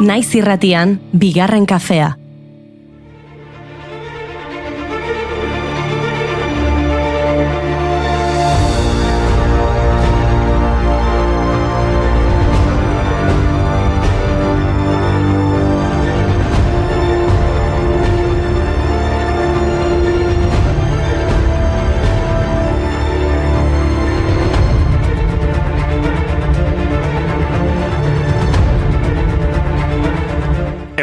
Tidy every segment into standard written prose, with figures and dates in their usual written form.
Naiz irratian, bigarren kafea.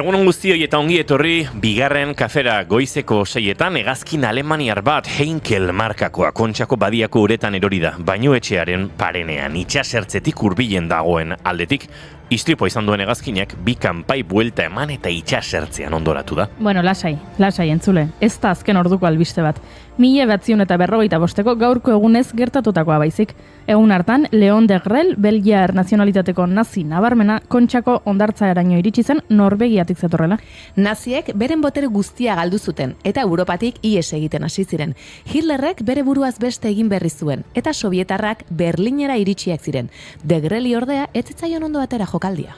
Egunon guztioi eta ongi etorri bigarren kafera goizeko 6etan hegazkin alemaniar bat Heinkel markakoa Kontxako badiako uretan erori da, baino etxearen parenean itsasertzetik hurbilen dagoen aldetik. Istripoa izan duen hegazkinak bi kanpai buelta eman eta itsasertzean ondoratu da. Bueno, lasai entzule, ez da azken orduko albiste bat. 1945 gaurko egunez gertatutakoa baizik. Egun hartan, Leon de Grel, Belgiar nazionalitateko nazi nabarmena, Kontxako hondartzaeraino iritsi zen Norvegiatik zetorrela. Naziek beren botere guztia galdu zuten eta Europatik ihes egiten hasi ziren. Hitlerrek bere buruaz beste egin berri zuen eta Sobietarrak Berlinera iritsiak ziren. De Greli ordea ez zitzaion ondo atera jokaldia.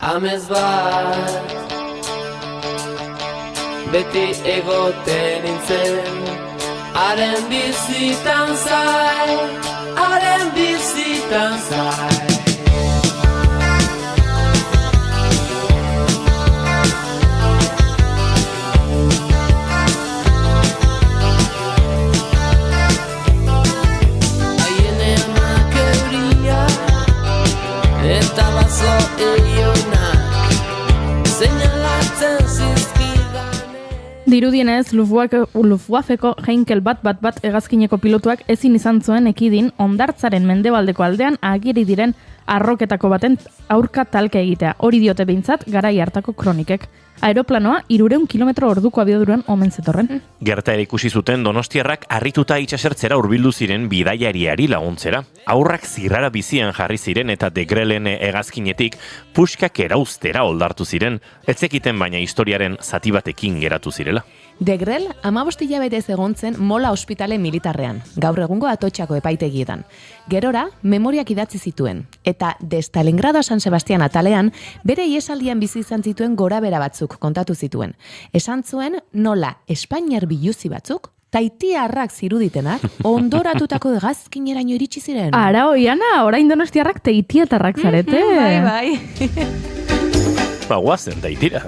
Amez bat beti egoten nintzen, haren bizitan zai, haren bizitan zai. Haien emak euria eta bazo eionak seinalatzen zizkidan. Dirudienez, Luftwaffeko Heinkel bat hegazkineko pilotuak ezin izan zuen ekidin hondartzaren mendebaldeko aldean agiri diren arroketako baten aurka talka egitea. Hori diote behintzat garai hartako kronikek. Aeroplanoa 300 kilometro orduko abiaduran omen zetorren. Gertaera ikusi zuten donostiarrak harrituta itsasertzera hurbildu ziren bidaiariari laguntzera. Aurrak zirrara bizian jarri ziren eta De Grelen hegazkinetik puskak erauztera oldartu ziren. Ez zekiten baina historiaren zati batekin geratu zirela. De Grel 15 hilabetez egon zen Mola ospitale militarrean, gaur egungo Atotxako epaitegietan. Gerora, memoriak idatzi zituen, eta de Stalingrado a San Sebastian atalean, bere iesaldian bizi izan zituen gorabera batzuk kontatu zituen. Esan zuen nola Espainiar biluzi batzuk, taitiarrak ziruditenak, ondoratutako hegazkineraino iritsi ziren. Ara, oiana, orain donostiarrak taitiatarrak zarete. Bai. Ba, guazen taitira.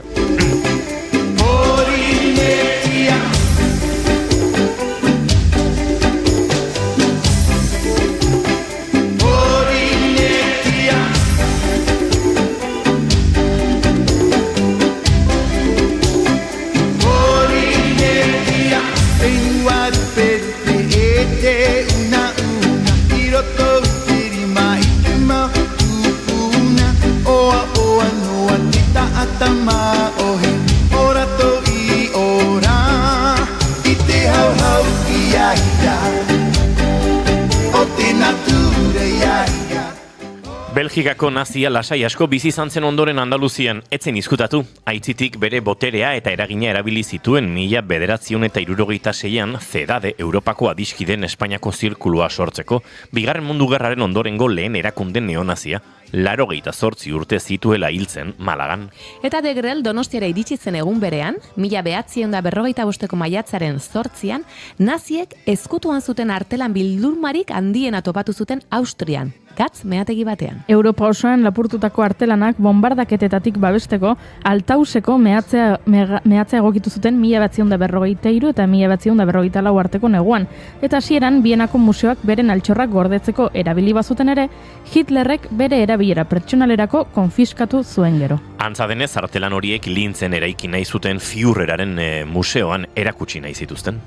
Belgikako nazia lasai asko bizi izan zen ondoren Andaluzian etzen izkutatu. Aitzitik bere boterea eta eragina erabili zituen 1976an CEDADE Europako adiskideen Espainiako zirkulua sortzeko, Bigarren Mundu Gerraren ondorengo lehen erakunde neonazia. 88 urte zituela hiltzen Malagan. Eta De Grel Donostiara iritsi zen egun berean, 1945ko maiatzaren 8an, naziek ezkutuan zuten artelan bildurmarik handiena topatu zuten Austrian, gatz meategi batean. Europa osoan lapurtutako artelanak bombardaketetatik babesteko Altauseko mehatzea egokitu zuten 1943 eta 1944 arteko neguan. Eta hasieran Bienako museoak beren altxorrak gordetzeko erabili bazuten ere, Hitlerrek bere erabilera pertsonalerako konfiskatu zuen gero. Antza denez, artelan horiek Lintzen eraiki nahi zuten Führeraren museoan erakutsi nahi zituzten.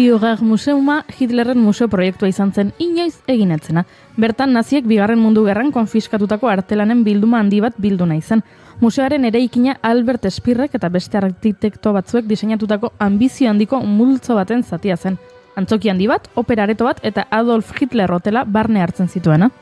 Führer Museuma Hitlerren museo proiektua izan zen inoiz eginetzena. Bertan naziek bigarren mundu gerran konfiskatutako artelanen bilduma handi bat bildu nahi zen. Museoaren eraikina Albert Speerrek eta beste arkitekto batzuek diseinatutako ambizio handiko multzo baten zatia zen. Antzoki handi bat, opera areto bat eta Adolf Hitler hotela barne hartzen zituena.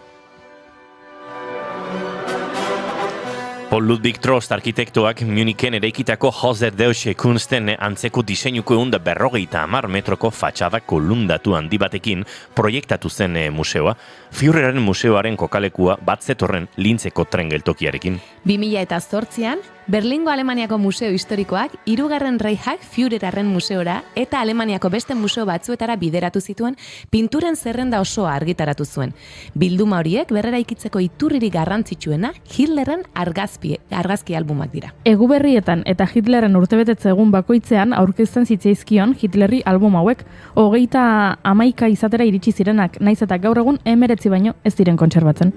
Paul Ludwig Trost arkitektoak Munichen eraikitako Haus der Deutsche Kunsten antzeko diseinuko 150 metroko fatxada kolundatu handi batekin proiektatu zen museoa. Führerren museoaren kokalekua bat zetorren Linzeko tren geltokiarekin. 2008an, Berlingo Alemaniako museo historikoak 3. Reichak Führerren museora eta Alemaniako beste museo batzuetara bideratu zituen pinturen zerrenda osoa argitaratu zuen. Bilduma horiek berreraikitzeko iturririk garrantzitsuena Hitlerren argazki albumak dira. Eguberrietan eta Hitlerren urtebetetze egun bakoitzean aurkezten zitzaizkion Hitlerri album hauek 31 izatera iritsi zirenak, naiz eta gaur egun 19 baino ez diren kontserbatzen.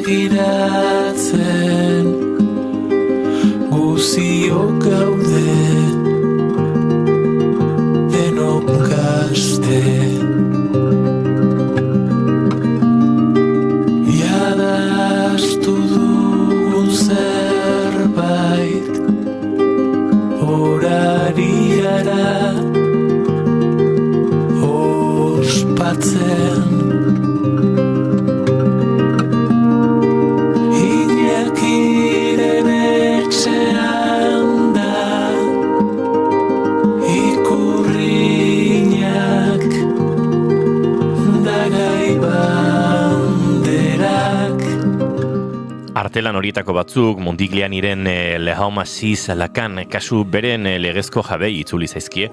Begiratzen guziok gaude denok kaste jadastu dugun zerbait horari gara ospatzen Artelan horietako batzuk Mondiglianiren Lehoma Sis Lacan kasu beren legezko jabei itzuli zaizkie,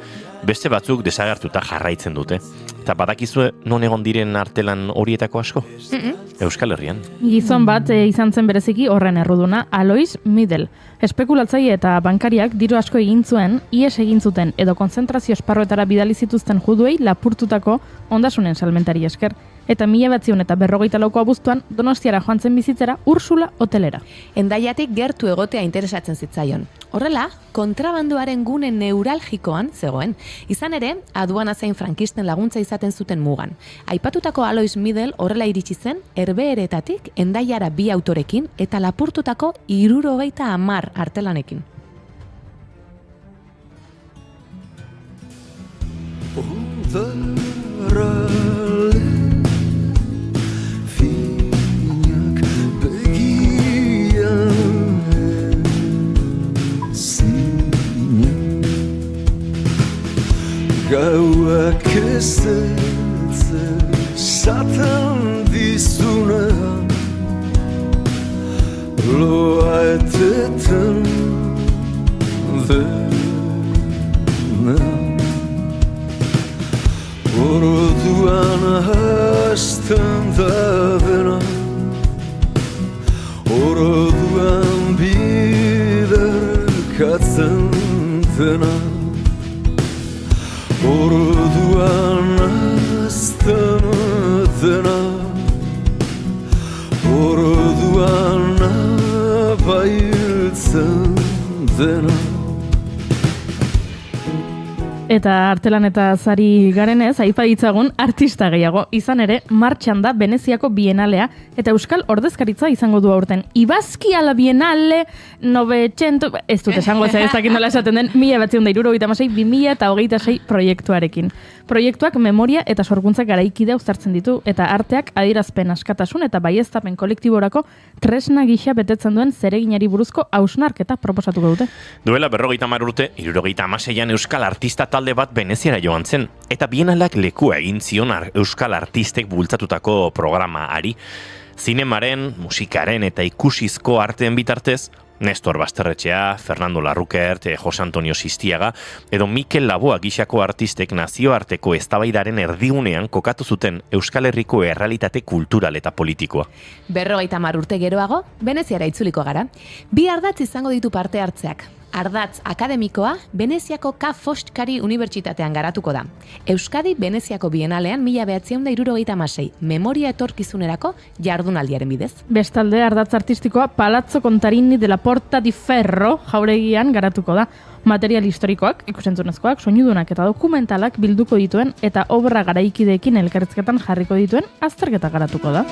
beste batzuk desagertuta jarraitzen dute. Eta badakizue non egon diren artelan horietako asko? Euskal Herrian. Gizon bat izan zen bereziki horren erruduna, Alois Midel. Espekulatzaile eta bankariak diru asko egin zuen, ihes egin zuten edo konzentrazio esparruetara bidali zituzten juduei lapurtutako ondasunen salmentari esker. Eta 1954 abuztuan Donostiara joan zen bizitzera Ursula hotelera. Hendaiatik gertu egotea interesatzen zitzaion. Horrela, kontrabandoaren gune neuralgikoan zegoen. Izan ere, aduana zein frankisten laguntza izaten zuten mugan. Aipatutako Alois Midel horrela iritsi zen Herbeheretatik Hendaiara 2 autorekin eta lapurtutako 70 artelanekin. Gauak ezetze satan dizuna loa eteten dena orduan hasten da dena orduan biderkatzen dena orduan azten dena orduan abailtzen dena. Eta artelan eta zari garenez, aipa ditzagun artista gehiago. Izan ere, martxan da Veneziako Bienalea eta Euskal Ordezkaritza izango du aurten. Ibazki ala Bienale 900, ez dut esango ez dakit nola esaten den, 1976-2026 proiektuarekin. Proiektuak memoria eta sorkuntza garaikidea uztartzen ditu eta arteak adierazpen askatasun eta baieztapen kolektiborako tresna gisa betetzen duen zereginari buruzko hausnarketa proposatuko dute. Duela 50 urte, 76an Euskal Artista talde bat Veneziara joan zen, eta Bienalak lekua egin zion Euskal Artistek bultzatutako programaari. Zinemaren, musikaren eta ikusizko arteen bitartez, Nestor Basterretxea, Fernando Larrukert, Jose Antonio Sistiaga, edo Mikel Laboa gixako artistek nazioarteko eztabaidaren erdigunean kokatu zuten Euskal Herriko errealitate kultural eta politikoa. 50 urte geroago, Veneziara itzuliko gara. 2 ardatz izango ditu parte hartzeak. ardatz akademikoa Veneziako Ca' Foscari Unibertsitatean garatuko da. Euskadi Veneziako Bienalean 1976 memoria etorkizunerako jardunaldiaren bidez. Bestalde, ardatz artistikoa Palazzo Contarini de la Porta di Ferro jauregian garatuko da. Material historikoak, ikusentzunezkoak, soinudunak eta dokumentalak bilduko dituen eta obra garaikideekin elkarrizketan jarriko dituen azterketa garatuko da.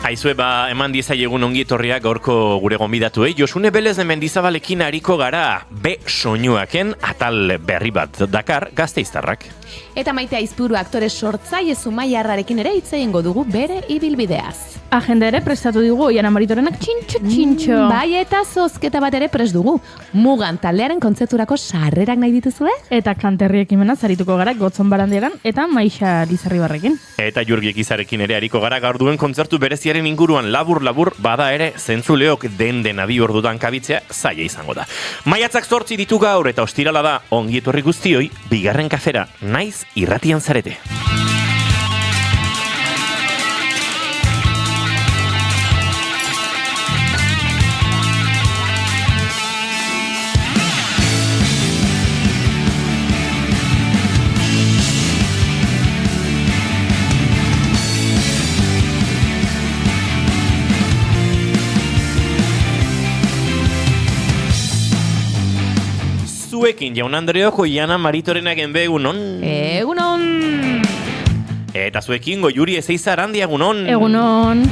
Aizue, eman diezaiegun ongi etorriak gaurko gure gonbidatuei. Josune Belez de Mendizabalekin ariko gara B soinuaken atal berri bat dakar Gasteiztarrak. Eta Maite Aizpuru aktore sortzaile Zumaiarrarekin ere hitz egingo dugu bere ibilbideaz. Agenda ere prestatu dugu, Iana Maritorenak txintxo. Bai, eta zozketa bat ere prest dugu. Mugan taldearen kontzerturako sarrerak nahi dituzue? Eta kanterri ekimena zarituko gara Gotzon Barandiaran eta Maixa Lizarribarrekin. Eta Jurgi Ekizarekin ere ariko gara gaur duen kontzertu bereziaren inguruan labur bada ere zentzuleok den abi ordutan kabitzea zaila izango da. Maiatzak 8 ditu gaur eta ostirala da ongi etorri guztioi bigarren kafera naiz irratian zarete. Zuekin jaun Andreok Iana Maritorenak egunon. Egunon! Eta zuekin Goiuri Ezeiza Arandia egunon. Egunon!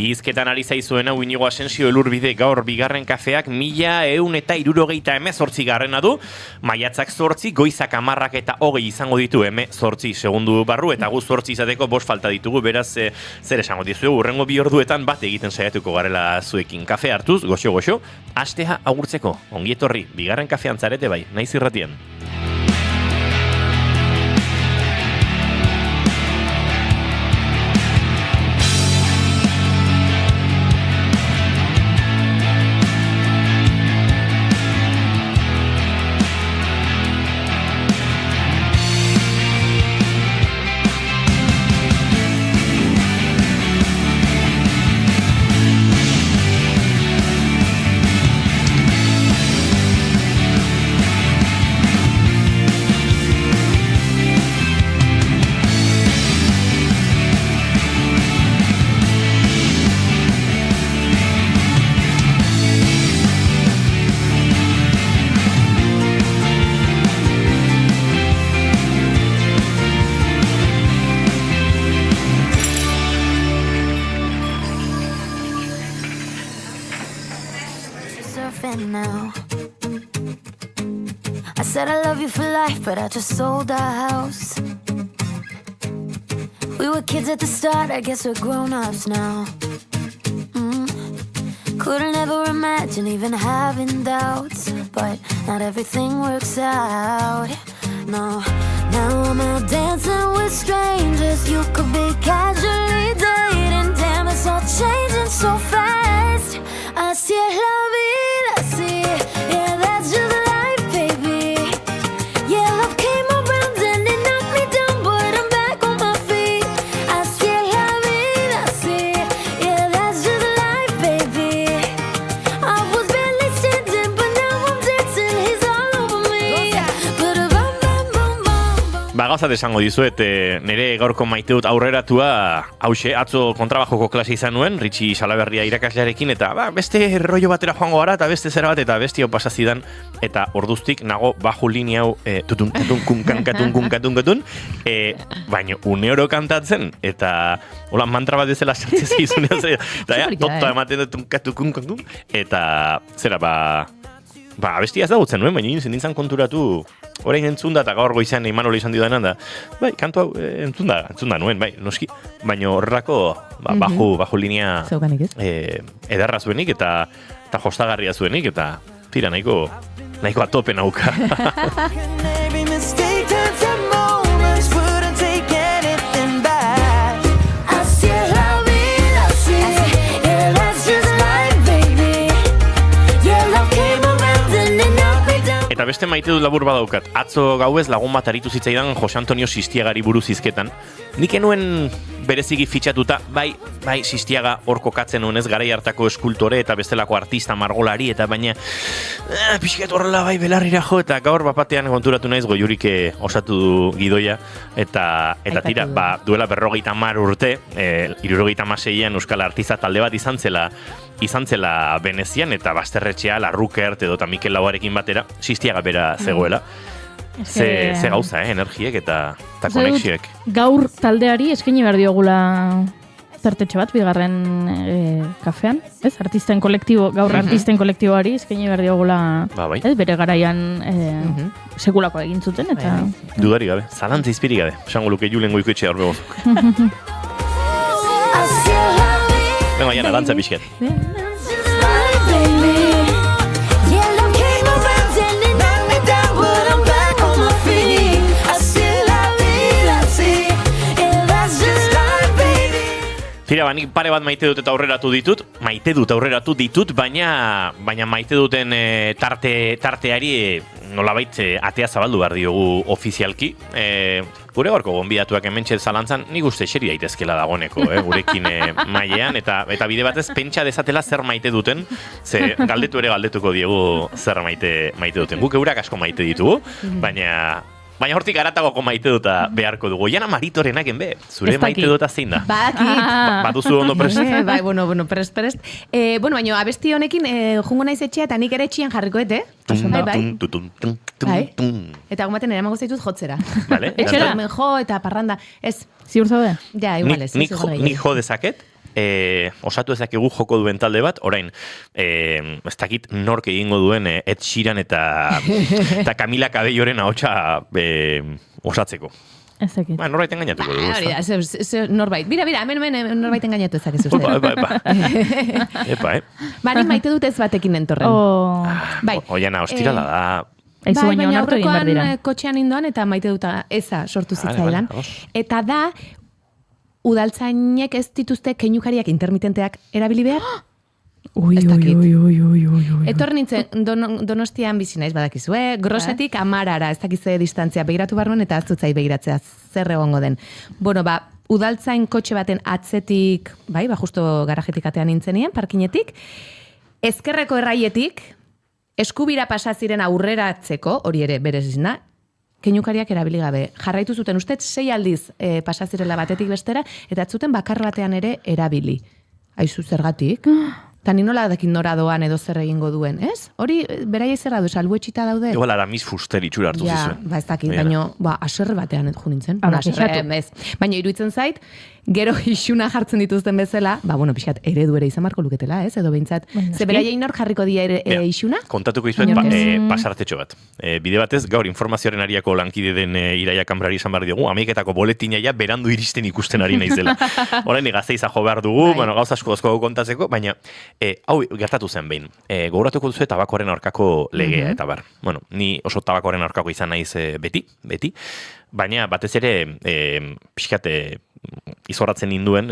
Izketan ari zaizuena Inigo Asensio Elurbide gaur bigarren kafeak 1178 garrena du. Maiatzak 8, goizak 10 eta 20 izango ditu 8 segundu barru eta gu 8 izateko 5 falta ditugu, beraz zer esango dizuegu, urrengo 2 orduetan bat egiten saiatuko garela zuekin kafe hartuz, goxo, astea agurtzeko, ongi etorri, bigarren kafean zarete bai, naiz irratian. But I just sold our house. We were kids at the start, I guess we're grown-ups now. Couldn't ever imagine even having doubts, but not everything works out. No, now I'm out dancing with strangers. You could be casually dating. Damn, it's all changing so fast. Así es la vida, así, yeah, that's just life, baby. Yeah, love came around and it knocked me down, but I'm back on my feet. Así es la vida, así, yeah, that's just life, baby. I was barely standing, but now I'm dancing. He's all over me. Gauza desango dizuet, nire gaurko maite dut aurreratua, hause, atzo kontrabajoko klase izan nuen, Ritxi Salaberria irakaslearekin, eta beste rollo batera joango gara, eta beste zera bat, eta besti hau pasazidan, eta orduztik nago baju linea hau katun, baina une oro kantatzen, eta hola mantra bat ezela sartzen zaizunean, eta tota ematen dut katun, eta zera abestia ezagutzen nuen, baina nintzen konturatu, orain entzunda eta gaur goizan Imanol izan didanan da, bai, kantu hau entzunda nuen, bai, noski, baina horrelako, bajo linea Zeukanik ez? ederra zuenik eta jostagarria zuenik, eta tira nahiko atope nauka. Every mistake turns to moments, wouldn't take anything back. Así es la vida, así, yeah, that's just life, baby. Yeah, love came around and then knocked me down. Eta beste maite dut labur badaukat. Atzo gauez lagun bat aritu zitzaidan Jose Antonio Sistiagari buruz hizketan. Nik enuen bereziki fitxatuta, bai, Sistiaga hor kokatzen nuen ez garai hartako eskultore eta bestelako artista margolari, eta baina pixket horrela bai belarrira jo, eta gaur bapatean konturatu naiz Goiurike osatu du gidoia, eta tira, duela 50 urte, 76an Euskal Artista talde bat izan zela Venezian, eta Basterretxea, Larrukert edo eta Mikel Lauarekin batera, Sistiaga bera zegoela. Ze gauza, energiek eta konexioek. Gaur taldeari eskaini behar diogula zertetxe bat, bigarren kafean, ez? Artisten kolektibo, gaur artisten kolektiboari eskaini behar diogula, bai. ez? Bere garaian sekulako egin zuten, eta... Dudari gabe, zalantza izpiri gabe, esango luke Julen Goikoetxea hor begozuk. Así es la vida. Venga, jana, dantza pixket. That's just life, baby. Yeah, love came around and it knocked me down, but I'm back on my feet. Así es la vida, así, yeah, that's just life, baby. Tira, nik pare bat maite dut eta aurreratu ditut, baina maite duten tarteari nolabait atea zabaldu behar diogu ofizialki. Gure gaurko gonbidatuak hementxe zalantzan, nik uste xeri daitezkela dagoeneko, gurekin mailean, eta bide batez pentsa dezatela zer maite duten, ze galdetuko diegu zer maite duten. Guk eurak asko maite ditugu, baina hortik aratagoko maite duta beharko dugu. Jana Maritorenak enbe, zure maite duta zein da? Baduzu ondo prest? Bai, bueno, prest. Baina abesti honekin jungo naiz etxea eta nik ere etxian jarrikoet, Bai. Eta gumaten eramango zaitut jotzera. Vale. Etxera? Jo eta parranda. Ez, Ziur zaude? ja, igual ez. Nik jo dezaket, osatu ezakegu joko duen talde bat, orain, ez dakit nork egingo duen Ed Sheeran eta Camila Cabelloren ahotsa osatzeko. Ez dakit. Norbait engainatuko dugu. Hori da, norbait. Bira, hemen norbait engainatu ezakezu. Epa. Nik maite dut ez batekin entorren. Bai. Oiana, ostirala da. Aizu baino onartu egin behar dira. aurrekoan kotxean indoan eta maite dut eza sortu zitzaidan. Eta da, udaltzainek ez dituzte keinukariak intermitenteak erabili behar? Ui. Etorri nintzen Donostian bizi naiz badakizue, Grosetik Amarara, ez dakize distantzia begiratu barnuen eta aztutzai begiratzea zer egongo den. Bueno, udaltzain kotxe baten atzetik, justo garajetik atean nintzenien, parkinetik, ezkerreko erraietik, eskubira pasaziren aurreratzeko, hori ere berez izena, keinukariak erabili gabe. Jarraitu zuten ustez 6 aldiz pasazirela batetik bestera, eta zuten bakar batean ere erabili. Aizu zergatik? Eta ni nola dakin nora doan edo zer egingo duen, ez? Hori, beraia zerra du, salbuetxita daude. Igual Aramis Fuster itxura hartu zizuen. Ez dakit, baina aserre batean jo nintzen. Baina iruditzen zait, gero isuna jartzen dituzten bezala, pixkat eredu ere izan marko luketela, ez? Edo behintzat, ze beraia inor jarriko die isuna? Kontatuko izuet pasartetxo bat. Bide batez, gaur informazioaren ariako lankide den Iraia Kambrari izan behar diogu, Ameriketako boletina ja berandu iristen ikusten ari naizela. Orain Gazteiza jo behar dugu, gauza asko kontatzeko, baina hau gertatu zen behin. Gogoratuko duzu tabakoaren aurkako legea eta bar. Ni oso tabakoaren aurkako izan naiz beti, baina batez ere pixkate izorratzen ninduen,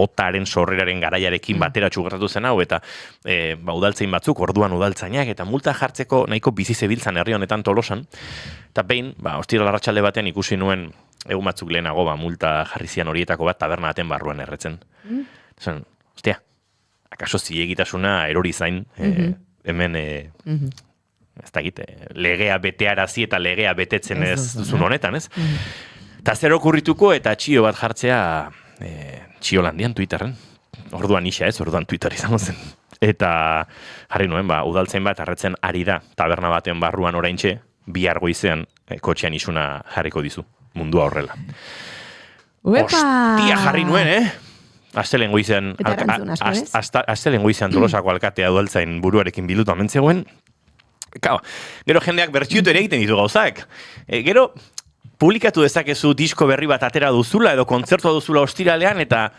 otaren sorreraren garaiarekin bateratxu gertatu zen hau, eta udaltzain batzuk, orduan udaltzainak, eta multa jartzeko nahiko bizi zebiltzan herri honetan Tolosan, eta behin, ostira larratxalde batean ikusi nuen, egun batzuk lehenago, multa jarrizian horietako bat taberna baten barruan erretzen. Ostia, akaso ziegitasuna erori zain, hemen, ez dakit, legea betearazi eta legea betetzen ez duzun honetan, ez? Eta zer okurrituko eta txio bat jartzea Txiolandian Twitterren. Orduan isa ez, orduan Twitter izango zen. Eta jarri nuen, udaltzain bat arretzen ari da taberna baten barruan oraintxe, bihar goizean kotxean isuna jarriko dizu. Mundua horrela. Ostia jarri nuen, Astelen goizean Tolosako alkatea udaltzain buruarekin bilutu amentzegoen, Gero jendeak bertsiotu ere egiten ditu gauzak. Gero, publikatu dezakezu disko berri bat atera duzula edo kontzertua duzula ostiralean eta...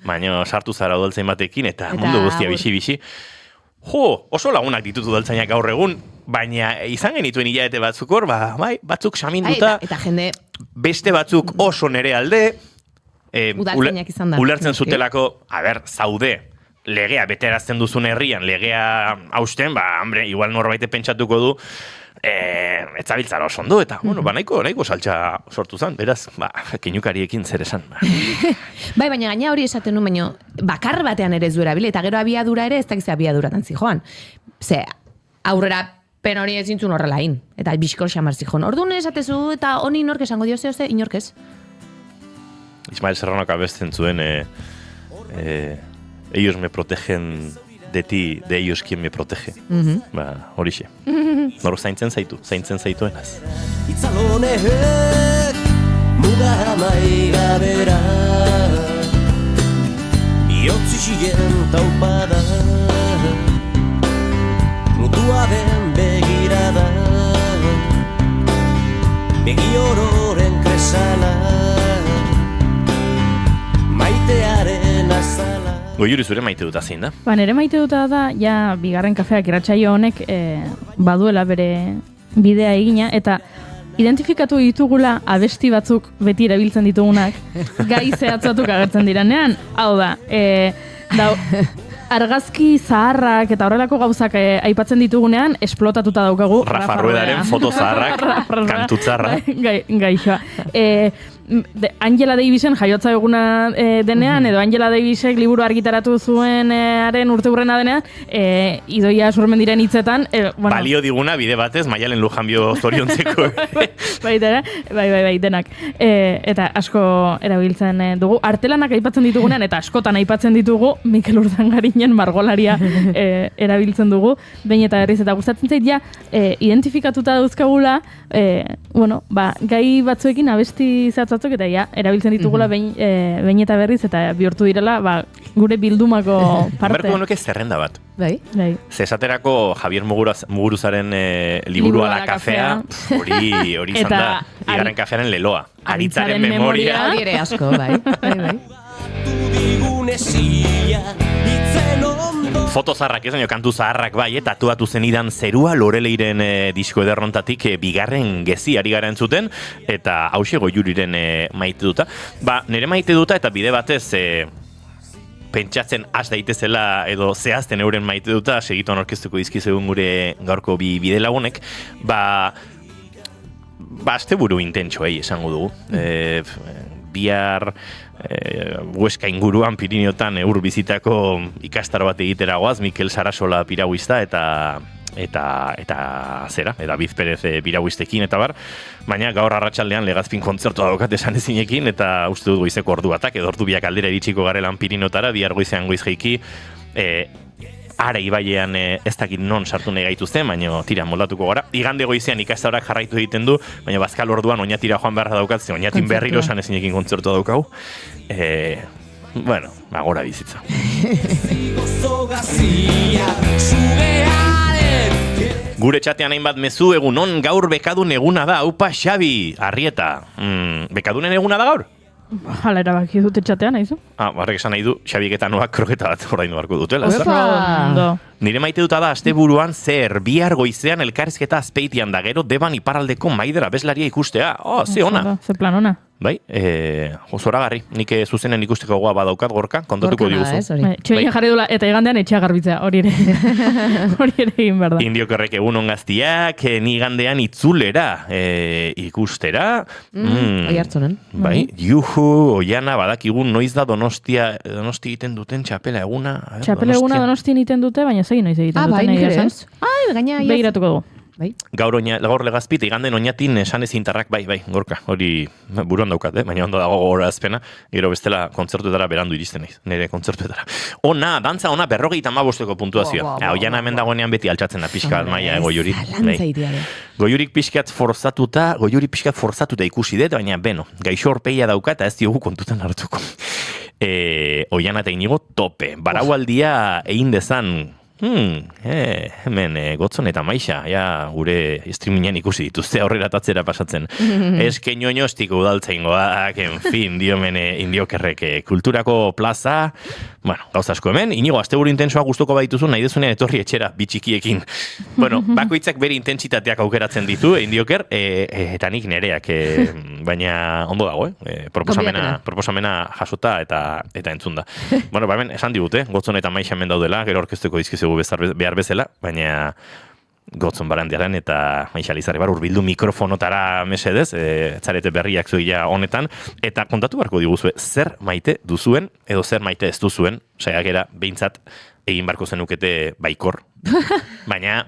Baina sartu zara udaltzain batekin eta mundu guztia bixi-bixi. Oso lagunak ditutu udaltzainak gaur egun, baina izan genituen hilabete batzuk hor, batzuk saminduta, eta jende... beste batzuk oso nere alde, udaltzainak izan da. Ulertzen zutelako, zaude, legea beterazten duzun herrian, legea hausten, igual norbait pentsatuko du, ez zabiltzara oso ondo, eta, nahiko saltxa sortu zen, beraz, keinukariekin zer esan. Baina gaina hori esaten nuen, baina bakar batean ere ez du erabili, eta gero abiadura ere ez dakiz abiaduratan zijoan. Ze, aurrera pen hori ez zintzun horrela hain, eta bizkor xamar zijoan. Orduan esatezu, eta honi inork esango dio ze, inork ez. Ismael Serranok abesten zuen, ellos me protegen de ti, de ellos quien me protege. Horixe. Nor zaintzen zaituenaz. Itzalonek muga amaigabera bihotzi xien taupada mutua den begirada begi ororen kresala maitearen azala. Goiuri zure maite dut zein da? Nere maite dut da, ja, bigarren kafeak irratsaio honek baduela bere bidea egina, eta identifikatu ditugula abesti batzuk beti erabiltzen ditugunak, gai zehatzatuk agertzen diranean. Hau da, argazki zaharrak eta horrelako gauzak aipatzen ditugunean, esplotatuta daukagu. Rafa Ruedaren foto zaharrak, kantutzarra. Gaixoa. Angela Davisen jaiotza eguna denean, edo Angela Davisek liburu argitaratu zuenaren urteurrena denean, Idoia Surmendiren hitzetan... Balio diguna bide batez, Maialen Lujanbio zoriontzeko. Bai, denak. Eta asko erabiltzen dugu. Artelanak aipatzen ditugunean, eta askotan aipatzen ditugu, Mikel Urdangarinen margolaria erabiltzen dugu. Behin eta berriz, eta gustatzen zait, ja, identifikatuta dauzkagula, gai batzuekin abesti batzuk eta erabiltzen ditugula behin eta berriz eta bihurtu direla gure bildumako parte. Berko nuke zerrenda bat. Bai. Zesaterako Javier Muguruzaren liburu ala kafea, hori izan da, bigarren kafearen leloa. Aritzaren memoria. Hori ere asko, bai. Foto zaharrak ez, kantu zaharrak bai, tatuatu zenidan Zerua Loreleiren disko ederrontatik bigarren gezi ari gara entzuten, eta hause Goiuriren maite duta. Nire maite duta eta bide batez pentsatzen has daitezela edo zehazten euren maite duta, segitu anorkeztuko dizkizegun gure gaurko bi bide lagunek, asteburu intentsoei esango dugu. Bihar Huesca inguruan Pirineotan bizitako ikastaro bat egiteragoaz, Mikel Sarasola piraguista eta David Perez piraguistekin eta bar, baina gaur arratsaldean Legazpin kontzertua daukat esan ezinekin, eta uste dut goizeko ordu batak, edo ordu biak aldera iritsiko garelan Pirinotara, bihar goizean goiz jeiki, Are ibailean ez dakit non sartu nahi gaituzten, baina tira moldatuko gara. Igande goizean ikastaroak jarraitu egiten du, baina bazkal orduan oinatira joan beharra daukat, ze oinatin berriro esan ezinekin kontzertua daukau. Gora bizitza. Gure txatean hainbat mezu egunon, gaur bekadun eguna da, aupa Xabi, Arrieta. Bekadunen eguna da gaur? Hala erabaki dute txatean, haizu? Barrek esan nahi du, Xabik eta Noak kroketa bat ordaindu beharko dutela. Ondo. Nire maite duta da, asteburuan zer, bihar goizean elkarrizketa Azpeitian da, gero Deban iparraldeko Maider abeslaria ikustea. Ze ona. Ze plan ona. Bai, zoragarri. Nik zuzenen ikusteko goa badaukat gorka, kontatuko diguzu. Txoien jarri dula, eta igandean etxea garbitzea, hori ere egin behar da. Indiokerrek egunon gaztiak, ni igandean itzulera ikustera. Oi hartzunen. Bai, juhu, oiana, badakigun noiz da Donosti egiten duten txapela eguna. Txapela eguna Donostien egiten dute, baina zegi noiz egiten duten. Bai, nik ere. Begiratuko du. Gaur Legazpit, iganden oinatin esan ezintarrak, bai, gorka, hori buruan daukat, baina ondo dago gora azpena, gero bestela kontzertuetara berandu iristen naiz, nire kontzertuetara. Dantza ona 55 puntuazioa. Oiana hemen dagoenean beti altxatzen da pixka maila Goiuri. Goiurik pixkat forzatuta ikusi dut, baina gaixo horpeia dauka eta ez diogu kontutan hartuko. Oiana eta Inigo tope. Baraualdia egin dezan Hemen Gotzon eta Maixa, ja, gure streamingan ikusi dituzte aurrera tatzera pasatzen. Eske ñoñostiko udaltzaingoak, en fin, diomen indiokerrek kulturako plaza, bueno, gauza asko hemen, Inigo, asteburu intensoa gustuko baituzu, nahi dezunean etorri etxera bitxikiekin. Bueno, bakoitzak bere intentsitateak aukeratzen ditu, indioker, eta nik nereak, baina ondo dago, proposamena jasota eta entzunda. Bueno, hemen esan digute, Gotzon eta Maixa hemen daudela, gero orkestuko dizkizugu behar bezala, baina Gotzon Barandiaran eta Maixa Lizarribar urbildu mikrofonotara mesedez, zarete berriak zuia honetan, eta kontatu barko diguzue, zer maite duzuen, edo zer maite ez duzuen, saiakera behintzat egin barko zenukete baikor, baina,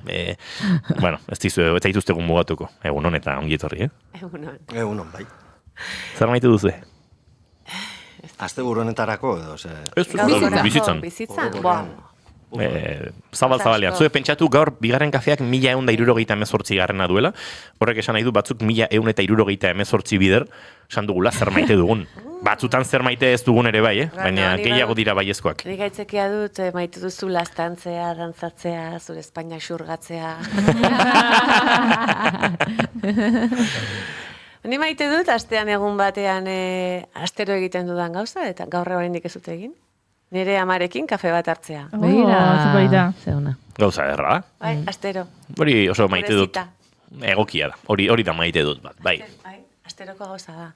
bueno, ez zaituztegun mugatuko, egun honetan ongi etorri, Egunon, bai. Zer maite duzue? Asteburu honetarako edo, bizitzan. Zabal-zabalean. Zue pentsatu gaur bigarren kafeak 1178 garrena duela. Horrek esan nahi du batzuk 1178 bider esan dugula zer maite dugun. Batzutan zer maite ez dugun ere bai, baina gehiago dira baiezkoak. Nik aitzekia dut maite duzu lastantzea, dantzatzea, zure Espainia xurgatzea. Ni maite dut astean egun batean astero egiten dudan gauza, eta gaur oraindik ez dut egin. Nire amarekin kafe bat hartzea. Begira, Gauza erra. Bai, astero. Hori oso maite dut. Egokia da. Hori da maite dut bat, bai. Asteroko gauza da.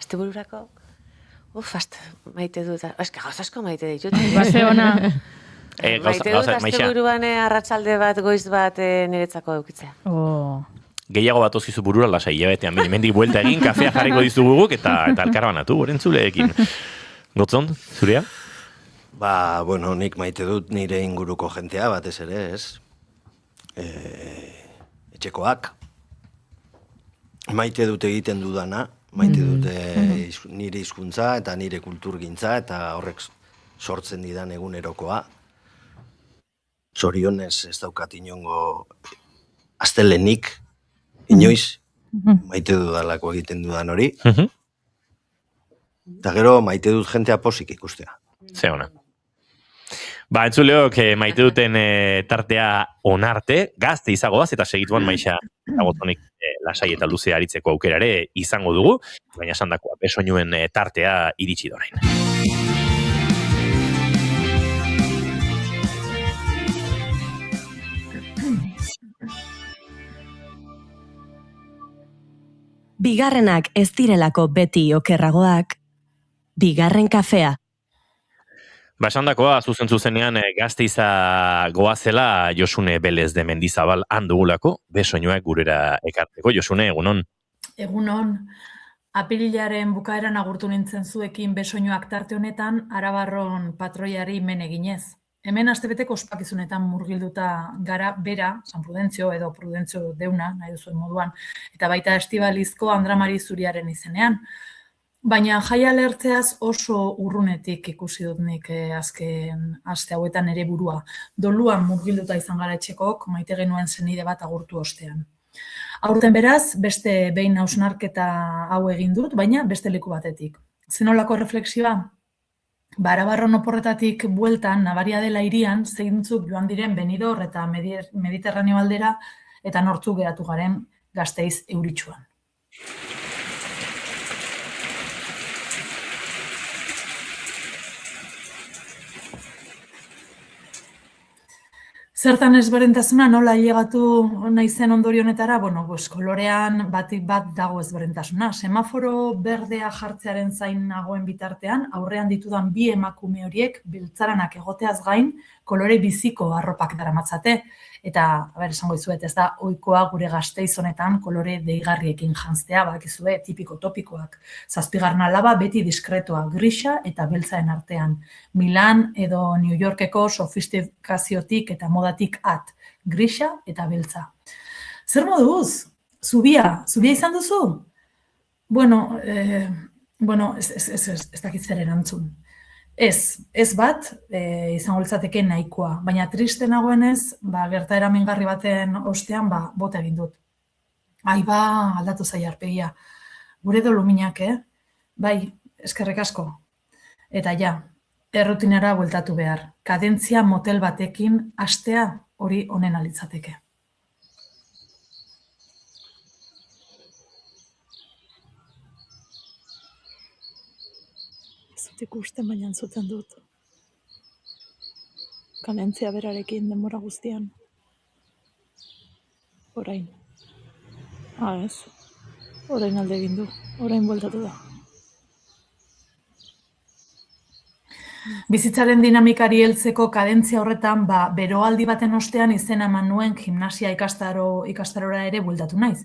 Astebururako, maite dut. Eske gauza asko maite ditut. Base ona. Maite dut asteburuan arratsalde bat, goiz bat niretzako eukitzea. Gehiago bat oskizu burura, lasai hilabetean mendik buelta egin, kafea jarriko dizuguguk eta elkarbanatu, orentzuleekin. Gotzon, zurea? Bueno, nik maite dut nire inguruko jentea batez ere, ez? Etxekoak. Maite dut egiten dudana, maite dut nire hizkuntza eta nire kulturgintza eta horrek sortzen didan egunerokoa. Zorionez ez daukat inongo astelenik, inoiz, maite dudalako egiten dudan hori. Eta gero maite dut jentea posik ikustea. Ze ona. Entzuleok maite duten tartea onarte, gazte izagoaz eta segituan Maixa Gotzonik lasai eta luze aritzeko aukerare izango dugu, baina esandakoa besoinuen tartea iritsi dorain. Bigarrenak ez direlako beti okerragoak, bigarren kafea. Esandakoa, zuzenean Gasteiza goazela Josune Belez de Mendizabal handugulako, besoinuak gurera ekarteko. Josune, egunon? Egunon, apirilaren bukaeran agurtu nintzen zuekin besoinuak tarte honetan, Arabarron patroiari men eginez. Hemen astebeteko ospakizunetan murgilduta gara bera, San Prudentzio edo Prudentzio deuna, nahi duzuen moduan, eta baita Estibalizko Andramari Zuriaren izenean. Baina jaia lertzeaz oso urrunetik ikusi dut nik azken aste hauetan ere burua. Doluan murgilduta izan gara etxekok, maite genuen zenide bat agurtu ostean. Aurten beraz, beste behin hausnarketa hau egin dut, baina beste leku batetik. Zenolako refleksioa? Arabarron oporretatik bueltan, nabaria dela hirian, zeintzuk joan diren Benidorm eta Mediterraneo aldera eta nortzuk geratu garen Gasteiz euritsuan. Zertan ezberdintasuna nola ailegatu naizen ondorio honetara? Kolorean bat dago ezberdintasuna. Semaforo berdea jartzearen zain nagoen bitartean, aurrean ditudan bi emakume horiek beltzaranak egoteaz gain, kolore biziko arropak daramatzate. Eta, esango dizuet, ez da ohikoa gure Gasteiz honetan kolore deigarriekin janztea, badakizue tipiko topikoak. 7. alaba beti diskretoa, grisa eta beltzaen artean. Milan edo New Yorkeko sofistikaziotik eta modatik grisa eta beltza. Zer moduz? Zubia izan duzu? Ez dakit zer erantzun. Ez bat, izango litzateke nahikoa, baina triste nagoenez, gertaera mingarri baten ostean, bota egin dut. Aldatu zai arpegia. Gure doluminak, bai, eskerrik asko. Eta errutinara bueltatu behar. Kadentzia motel batekin hastea hori onena litzateke. Ez dut ikusten baina entzuten dut. Kadentzia berarekin denbora guztian. Orain. Ez. Orain alde egin du. Orain bueltatu da. Bizitzaren dinamikari heltzeko kadentzia horretan, beroaldi baten ostean izena eman nuen gimnasia ikastarora ere bueltatu naiz.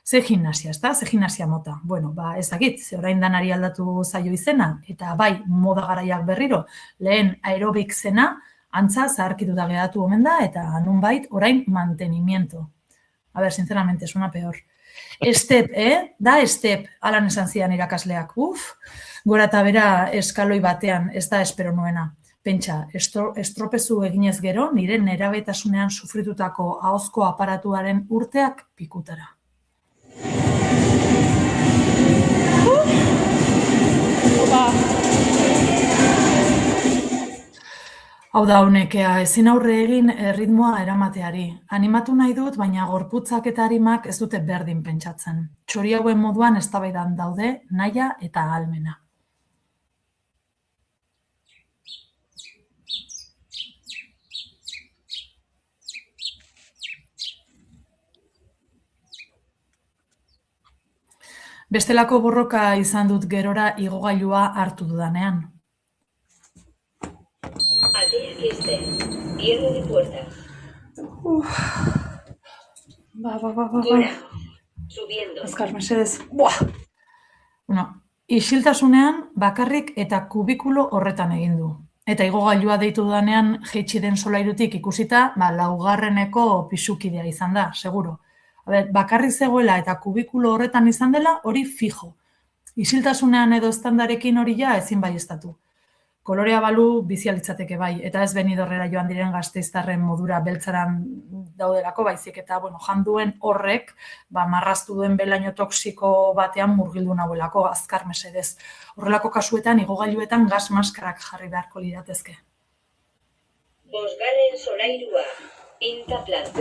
Ze gimnasia, ezta? Ze gimnasia mota. Bueno, ez dakit, ze orain danari aldatu zaio izena, eta bai, moda garaiak berriro, lehen aerobik zena, antza zaharkituta geratu omen da, eta nunbait orain mantenimiento. A ver, sinceramente, suena peor. Step, Da step, alan esan zidan irakasleak. Gora eta bera eskaloi batean, ez da espero nuena. Pentsa, estropezu eginez gero, nire nerabetasunean sufritutako ahozko aparatuaren urteak pikutara. Hau da honekea, ezin aurre egin erritmoa eramateari. Animatu nahi dut, baina gorputzak eta arimak ez dute berdin pentsatzen. Txori hauen moduan eztabaidan daude nahia eta ahalmena. Bestelako borroka izan dut gerora igogailua hartu dudanean. Aldea Kiste, cierre de puertas. Gora, subiendo. Azkar, mesedez. Isiltasunean bakarrik eta kubikulo horretan egin du. Eta igogailua deitu dudanean jeitsi den solairutik ikusita, laugarreneko pisukidea izan da, seguro. Bakarrik zegoela eta kubikulo horretan izan dela, hori fijo. Isiltasunean edo estandarekin hori ja ezin baieztatu. Kolorea balu bizialitzateke bai, eta ez Benidorrera joan diren gasteiztarren modura beltzaran daudelako baizik, eta janduen horrek marraztu duen belaino toksiko batean murgildu nahuelako, azkar mesedez. Horrelako kasuetan, igogailuetan gas maskarak jarri beharko liratezke. Bosgarren solairua, quinta planta.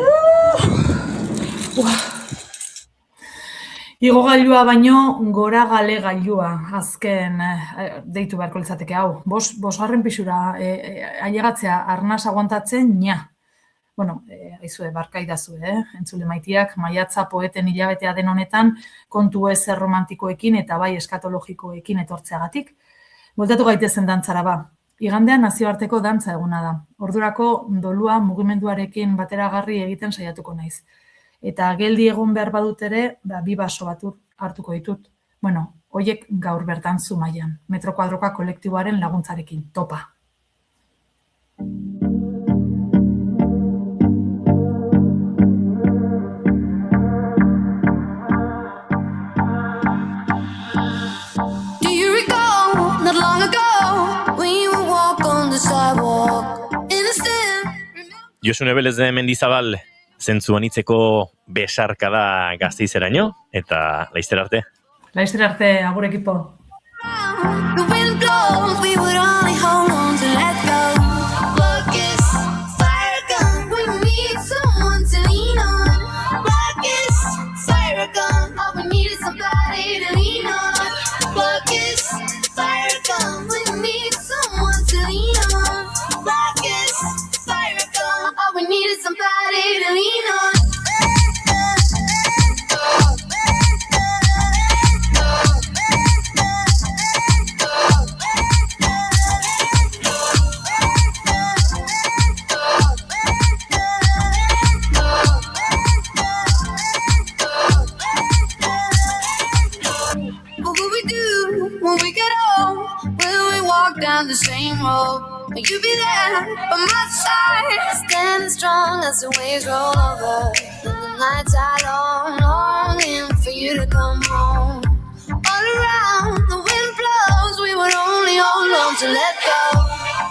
Igogailua baino gora gale gailua, azken deitu beharko litzateke hau. Bosgarren pisura ailegatzea arnaz aguantatzen, nia. Aizue, barkaidazue, entzule maitiak, maiatza poeten hilabetea den honetan, kontu ez romantikoekin eta bai eskatologikoekin etortzeagatik. Bueltatu gaitezen dantzara ba. Igandean nazioarteko dantza eguna da. Ordurako dolua mugimenduarekin bateragarri egiten saiatuko naiz. Eta geldi egon behar badut ere, 2 baso bat hartuko ditut. Hoiek gaur bertan Zumaian, Metro Kuadroka kolektiboaren laguntzarekin, topa. Do you recall not long ago when you would walk on the sidewalk innocent? Josune Belez de Mendizabal, zentzu anitzeko besarkada Gasteizeraino, eta laizter arte. Laizter arte, agur ekipo. The wind blows, we would only hold on to let go. Blackest fire gun, we need someone to lean on. Blackest fire gun, all we need is somebody to lean on. Blackest fire gun, we need someone to lean on. Blackest fire gun, all we need is somebody to lean on. Down the same road, will you be there by my side? Standing strong as the waves roll over, and the nights are long, longing for you to come home. All around, the wind blows, we would only hold on to let go.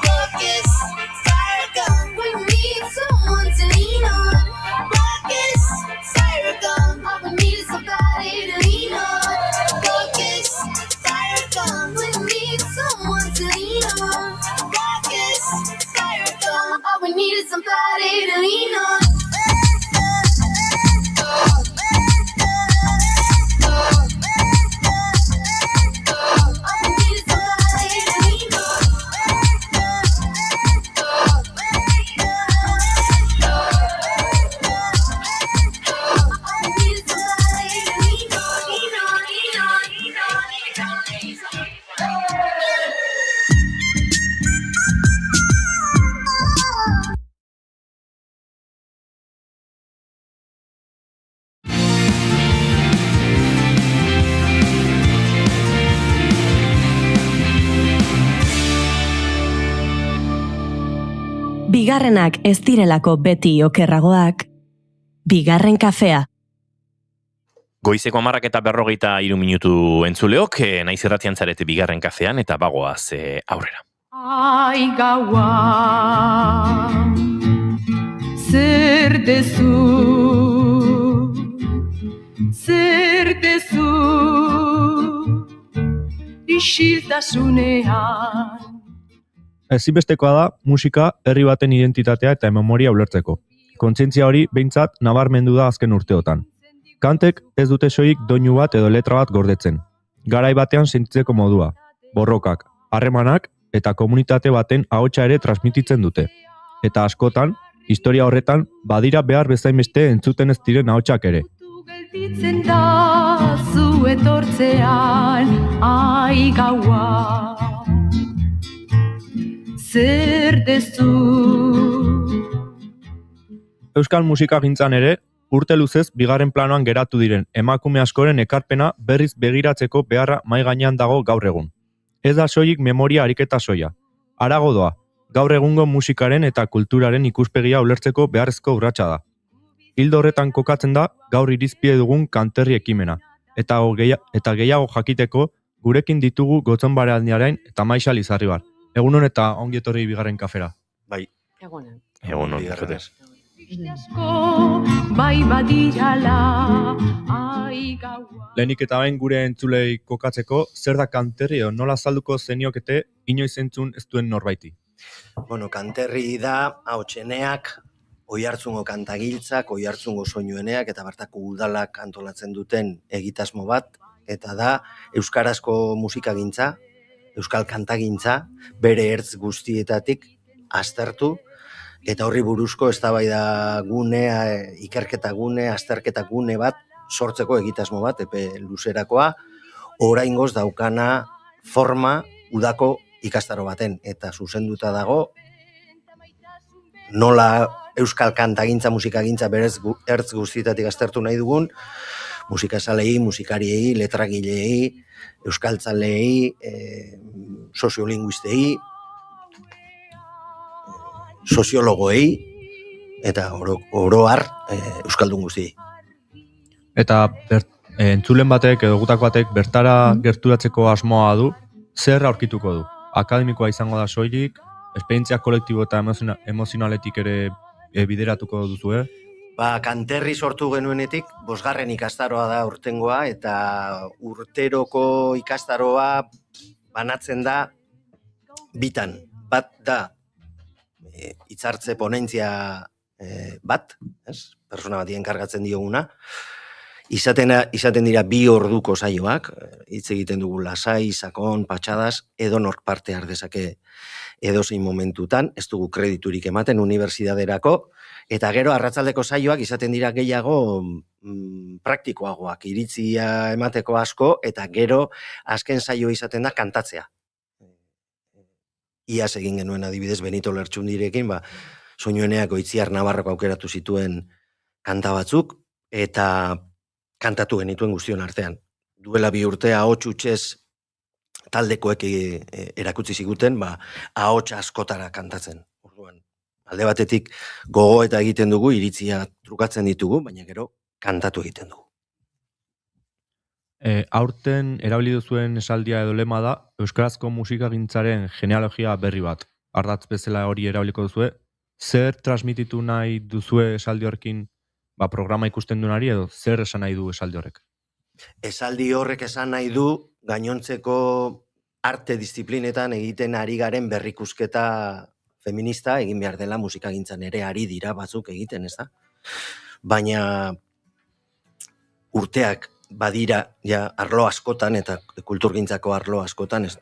Blackest fire gun, we need someone to lean on. Blackest fire gun, all we need is somebody to lean on. Blackest fire gun, we need someone to lean on. We needed somebody to lean on. Bigarrenak ez direlako beti okerragoak, bigarren kafea. Goizeko 10:43 minutu entzuleok, naiz irratian zarete bigarren kafean eta bagoaz aurrera. Ai gaua, zer dezu, isiltasunean. Ezinbestekoa da musika herri baten identitatea eta memoria ulertzeko. Kontzientzia hori behintzat nabarmendu da azken urteotan. Kantek ez dute soilik doinu bat edo letra bat gordetzen. Garai batean sentitzeko modua, borrokak, harremanak eta komunitate baten ahotsa ere transmititzen dute. Eta askotan, historia horretan badira behar bezainbeste entzuten ez diren ahotsak ere. Gelditzen da zu etortzean, ai gaua. Zer dezu. Euskal musikagintzan ere, urte luzez bigarren planoan geratu diren emakume askoren ekarpena berriz begiratzeko beharra mai gainean dago gaur egun. Ez da soilik memoria ariketa soia. Harago doa, gaur egungo musikaren eta kulturaren ikuspegia ulertzeko beharrezko urratsa da. Hildo horretan kokatzen da gaur irizpide dugun kanterri ekimena, eta gehiago jakiteko gurekin ditugu Gotzonbaraldiaren eta Maixa Lizarribar. Egunon eta ongi etorri bigarren kafera. Bai. Egunon. Egunon. Bai badirala, ai gaua. Lehenik eta bain gure entzulei kokatzeko, zer da kanterri edo nola azalduko zeniokete inoiz entzun ez duen norbaiti? Bueno, kanterri da ahotseneak, Oiartzungo kantagiltzak, Oiartzungo soinueneak eta bertako udalak antolatzen duten egitasmo bat, eta da euskarazko musikagintza, euskal kantagintza, bere ertz guztietatik aztertu, eta horri buruzko eztabaida gune, ikerketa gune, azterketa gune bat sortzeko egitasmo bat, epe luzerakoa, oraingoz daukana forma udako ikastaro baten, eta zuzenduta dago, nola euskal kantagintza, musikagintza berez ertz guztietatik aztertu nahi dugun, musikazalei, musikariei, letragilei, euskaltzalei, soziolinguistei, soziologoei, eta oro har euskaldun guztiei. Eta entzulen batek edo gutako batek bertara gerturatzeko asmoa du, zer aurkituko du? Akademikoa izango da soilik, esperientzia kolektibo eta emozionaletik ere bideratuko duzue? Kanterri sortu genuenetik, 5. ikastaroa da urtengoa, eta urteroko ikastaroa banatzen da bitan. Bat da hitzartze ponentzia bat, persona bati enkargatzen dioguna, izaten dira 2 orduko saioak, hitz egiten dugu lasai, sakon, patxadas, edonork parte har dezake edozein momentutan, ez dugu krediturik ematen unibertsitaterako, eta gero arratsaldeko saioak izaten dira gehiago praktikoagoak, iritzia emateko asko, eta gero azken saio izaten da kantatzea. Iaz egin genuen adibidez Benito Lertxundirekin, soinueneak Goitziar Navarroko aukeratu zituen kanta batzuk, eta kantatu genituen guztion artean. Duela 2 urte ahots hutsez taldekoek erakutsi ziguten, ahots askotara kantatzen. Orduan, alde batetik gogo eta egiten dugu, iritzia trukatzen ditugu, baina gero kantatu egiten dugu. Aurten erabili duzuen esaldia edo lema da euskarazko musikagintzaren genealogia berri bat. Ardatz bezala hori erabiliko duzue. Zer transmititu nahi duzue esaldi horrekin programa ikusten duenari edo zer esan nahi du esaldi horrek? Esaldi horrek esan nahi du gainontzeko arte disiplinetan egiten ari garen berrikusketa feminista egin behar dela musikagintzan ere ari dira batzuk egiten, ez da? Baina urteak badira ja arlo askotan eta kulturgintzako arlo askotan, ez,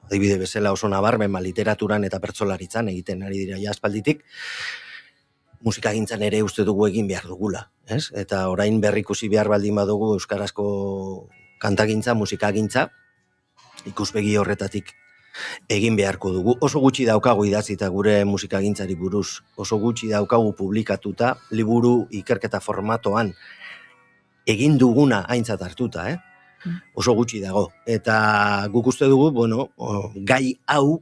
adibide bezala oso nabarmen literaturan eta bertsolaritzan egiten ari dira ja aspalditik, musikagintzan ere uste dugu egin behar dugula, ez? Eta orain berrikusi behar baldin badugu euskarazko kantagintza, musikagintza, ikuspegi horretatik egin beharko dugu. Oso gutxi daukagu idatzita gure musikagintzari buruz, oso gutxi daukagu publikatuta, liburu ikerketa formatoan egin duguna aintzat hartuta, oso gutxi dago. Eta guk uste dugu, gai hau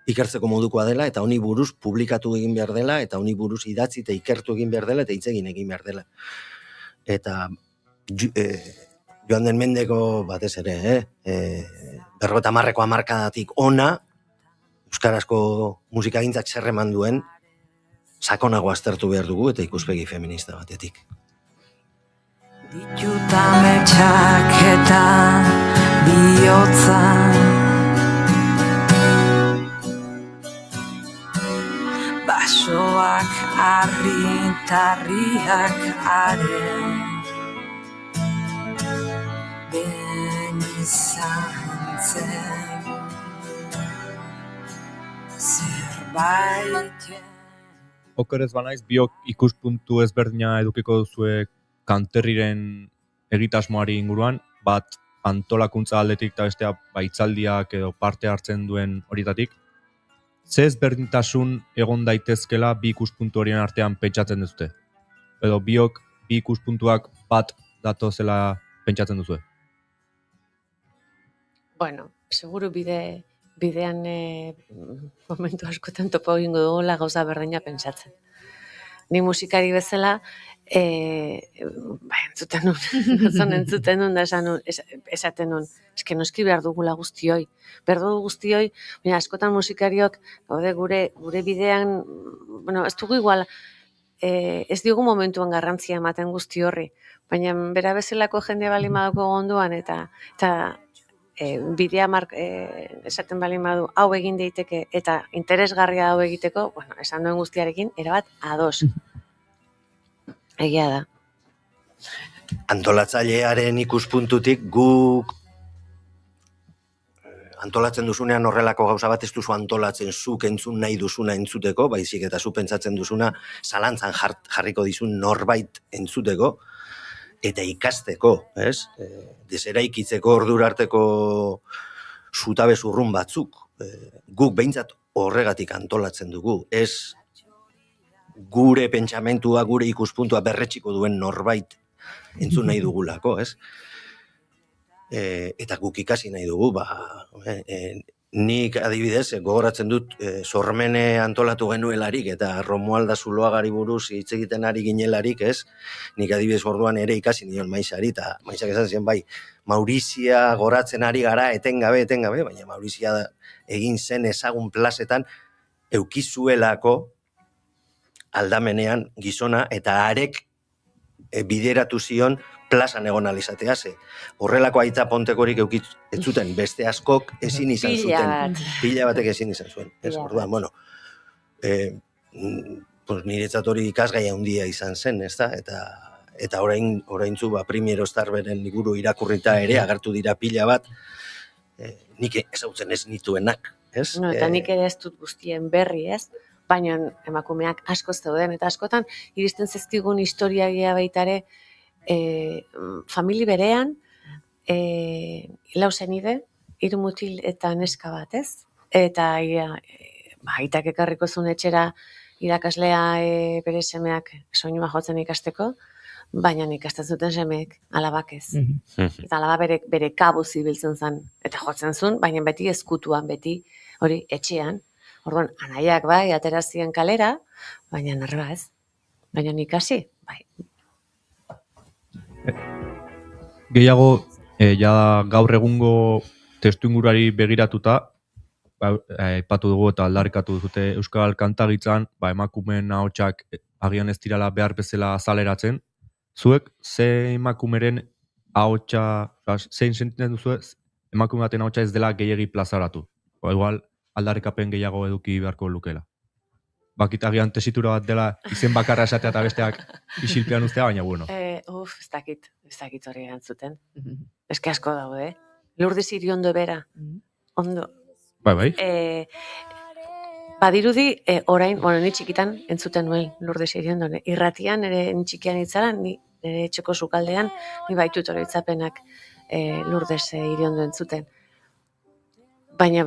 ikertzeko modukoa dela, eta honi buruz publikatu egin behar dela, eta honi buruz idatzi eta ikertu egin behar dela, eta hitz egin behar dela. Eta joan den mendeko batez ere, 50ko hamarkadatik ona, euskarazko musikagintzak zer eman duen, sakonago aztertu behar dugu, eta ikuspegi feminista batetik. Ditutan eta bihotza basoak arrintarriak are ben izan zen zerbait. Oker ez banaiz, biok ikuspuntu ezberdina edukiko duzue kanterriren egitasmoari inguruan, bat antolakuntza aldetik eta bestea baitzaldiak edo parte hartzen duen horietatik. Ze ezberdintasun egon daitezkela bi ikuspuntu horien artean pentsatzen duzute? Edo biok bi ikuspuntuak bat datozela pentsatzen duzue? Bueno, seguru bidean momentu askotan topo egingo dugula gauza berdina pentsatzen. Ni musikari bezala, entzuten nun da esaten nun, eske noski behar dugula guztioi. Behar dugu guztioi, baina askotan musikariok, gure bidean, ez dugu igual, ez diogu momentuan garrantzia ematen guzti horri, baina bera bezalako jende bali madako gonduan, eta bidea esaten bali madu hau egin daiteke eta interesgarria hau egiteko, esan duen guztiarekin, erabat ados. Egia da. Antolatzailearen ikuspuntutik guk antolatzen duzunean horrelako gauza bat ez duzu antolatzen zuk entzun nahi duzuna entzuteko, baizik eta zu pentsatzen duzuna zalantzan jarriko dizun norbait entzuteko eta ikasteko, ez? Deseraikitzeko ordurarteko zutabe zurrun batzuk. Guk behintzat horregatik antolatzen dugu, ez gure pentsamentua, gure ikuspuntua berretxiko duen norbait entzun nahi dugulako, ez? Eta guk ikasi nahi dugu, nik adibidez, gogoratzen dut sormene antolatu genuelarik eta Romualda Zuloagari buruz hitz egiten ari ginelarik, ez? Nik adibidez orduan ere ikasi nion Maixari, eta Maixak esan zen bai, Maurizia goratzen ari gara etengabe, baina Maurizia egin zen ezagun plazetan eukizuelako aldamenean gizona eta harek bideratu zion plazan egon alizatea ze. Horrelako aita pontekorik ez zuten, beste askok ezin izan zuten. Pila batek ezin izan zuen. Orduan, niretzat hori ikasgai handia izan zen, ezta? Eta oraintzu Primiero Starberen liburu irakurrita ere agertu dira pila bat, nik ezautzen ez nituenak, ez? Eta nik ere ez dut guztien berri, ez? Baina emakumeak asko zeuden, eta askotan iristen zezkigun historiagia baitare famili berean, lau zenide, 3 mutil eta neska bat, ez? Eta aitak ekarriko zuen etxera irakaslea bere semeak soinua jotzen ikasteko, baina ikasten zuten semeek alabak ez. Eta alaba bere kabuz ibiltzen zen, eta jotzen zuen, baina beti ezkutuan, beti hori etxean. Orduan, anaiak bai, aterazien kalera, baina narra ez. Baina nik hasi, bai. Gehiago, gaur egungo testuingurari begiratuta, aipatu dugu eta aldarrikatu duzute euskal kantagitzan, emakumeen ahotsak agian ez dirala behar bezala azaleratzen. Zuek, ze emakumeren ahotsa, zein sentitzen duzu emakume baten ahotsa ez dela gehiegi plazaratu? Igual, aldarrikapen gehiago eduki beharko lukela. Bakitagian tesitura bat dela izen bakarra esatea eta besteak isilpean ustea, baina bueno. Ez dakit hori erantzuten. Eske asko daude, Lourdes Iriondo bera, ondo. Bai. Badirudi, orain, ni txikitan entzuten nuen Lourdes Iriondo, irratian, ere txikian itzaran, nire etxeko sukaldean, ni baitut oroitzapenak Lourdes Iriondo entzuten. Baina,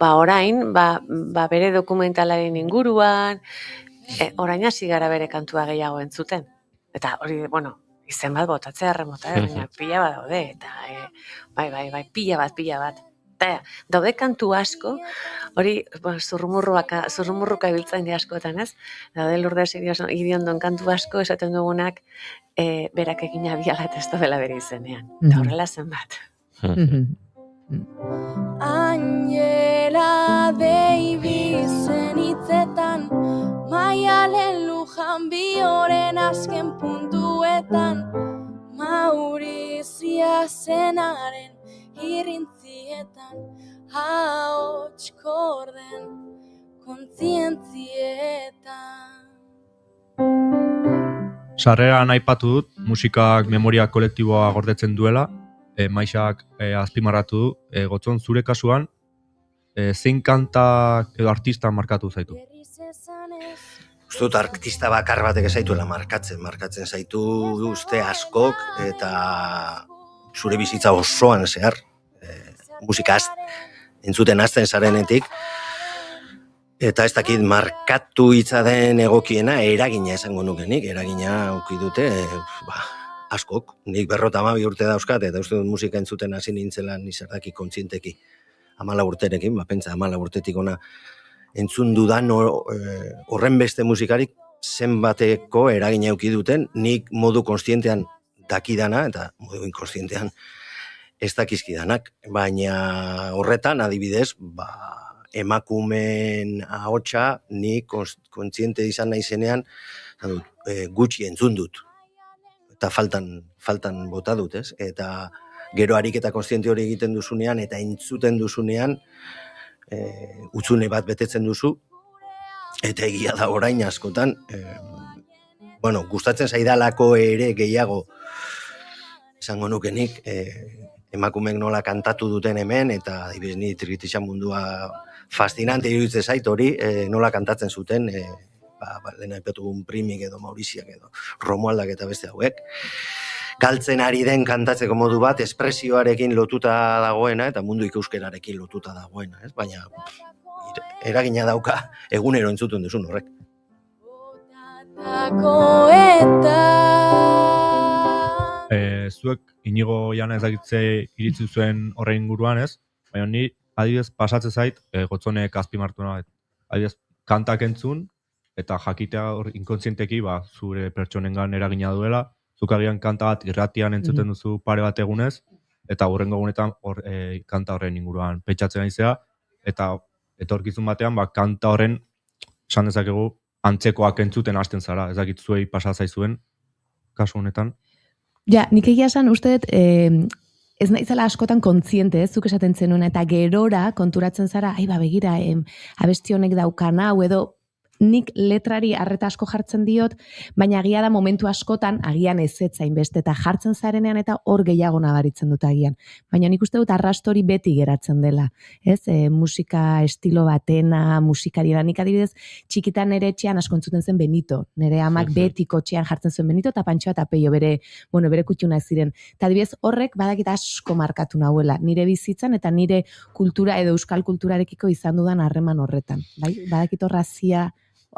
orain, bere dokumentalaren inguruan, orain hasi gara bere kantua gehiago entzuten. Eta hori, izen bat botatzea remota, baina pila bat daude, eta bai, pila bat. Eta daude kantu asko, hori zurrumurruka ibiltzen di askotan, ez? Daude Lourdes Iriondon kantu asko esaten dugunak berak egina biala testo dela bere izenean. Eta horrela zenbat. Angela baby zen hitzetan, Maialen Lujan bioren azken puntuetan, Maurizia zenaren irrintzietan, ahots korden kontzientzietan. Sarreran aipatu dut, musikak memoria kolektiboa gordetzen duela, Maixak azpimarratu du, Gotzon zure kasuan, zein kanta edo artista markatu zaitu? Uste dut artista bakar batek zaituela markatzen zaitu uste askok eta zure bizitza osoan zehar, musika entzuten hasten zarenetik, eta ez dakit markatu hitza den egokiena eragina esango nukenik, eragina auki dute, askok, nik 52 urte dauzkat, eta uste dut musika entzuten hasi nintzela nizardaki kontzienteki 14 urterekin, pentsa 14 urtetik ona entzun dudan horren beste musikarik zenbateko eragina auki duten, nik modu konstientean dakidana, eta modu inkonstientean ez dakizkidanak, baina horretan adibidez, emakumen ahotsa nik kontziente izan naizenean gutxi entzun dut. Eta faltan bota dut, ez? Eta gero ariketa kontziente hori egiten duzunean eta entzuten duzunean utzune bat betetzen duzu, eta egia da orain askotan, gustatzen zaidalako ere gehiago esango nukenik, emakumeek nola kantatu duten hemen, eta adibidez ni trikitixa mundua fascinante iruditzen zait hori, nola kantatzen zuten, lehen aipatugun Primik edo Mauriziak edo Romualdak eta beste hauek. Galtzen ari den kantatzeko modu bat espresioarekin lotuta dagoena eta mundu ikuskerarekin lotuta dagoena, ez? Baina eragina dauka egunero entzuten duzun horrek. Zuek Inigo Jana ezagitze iritzi zuen horren inguruan, ez? Baina ni adibidez pasatzen zait Gotzonek azpimartu nahi. Adibidez kantak entzun, eta jakitea hor inkontzienteki zure pertsonengan eragina duela, zuk agian kanta bat irratian entzuten duzu pare bat egunez, eta hurrengo egunetan kanta horren inguruan pentsatzen naizea, eta etorkizun batean kanta horren esan dezakegu antzekoak entzuten hasten zara, ez dakit zuei pasa zaizuen kasu honetan. Ja, nik egia esan uste dut ez naizela askotan kontziente, zuk esaten zenuen, eta gerora konturatzen zara, begira, abesti honek daukana, hau edo nik letrari arreta asko jartzen diot, baina agia da momentu askotan, agian ezetzain beste, eta jartzen zarenean eta hor gehiago nabaritzen dut agian. Baina nik uste dut arrastori beti geratzen dela. Ez? Musika estilo batena, musikari da. Nik adibidez, txikitan nere etxean asko entzuten zen Benito. Nere amak beti kotxean jartzen zuen Benito, eta Pantxoa eta Peio bere kutxunak ziren. Eta adibidez, horrek badakit asko markatu nahuela. Nire bizitzan eta nire kultura edo euskal kulturarekiko izan dudan harreman horretan. Badakit horrazia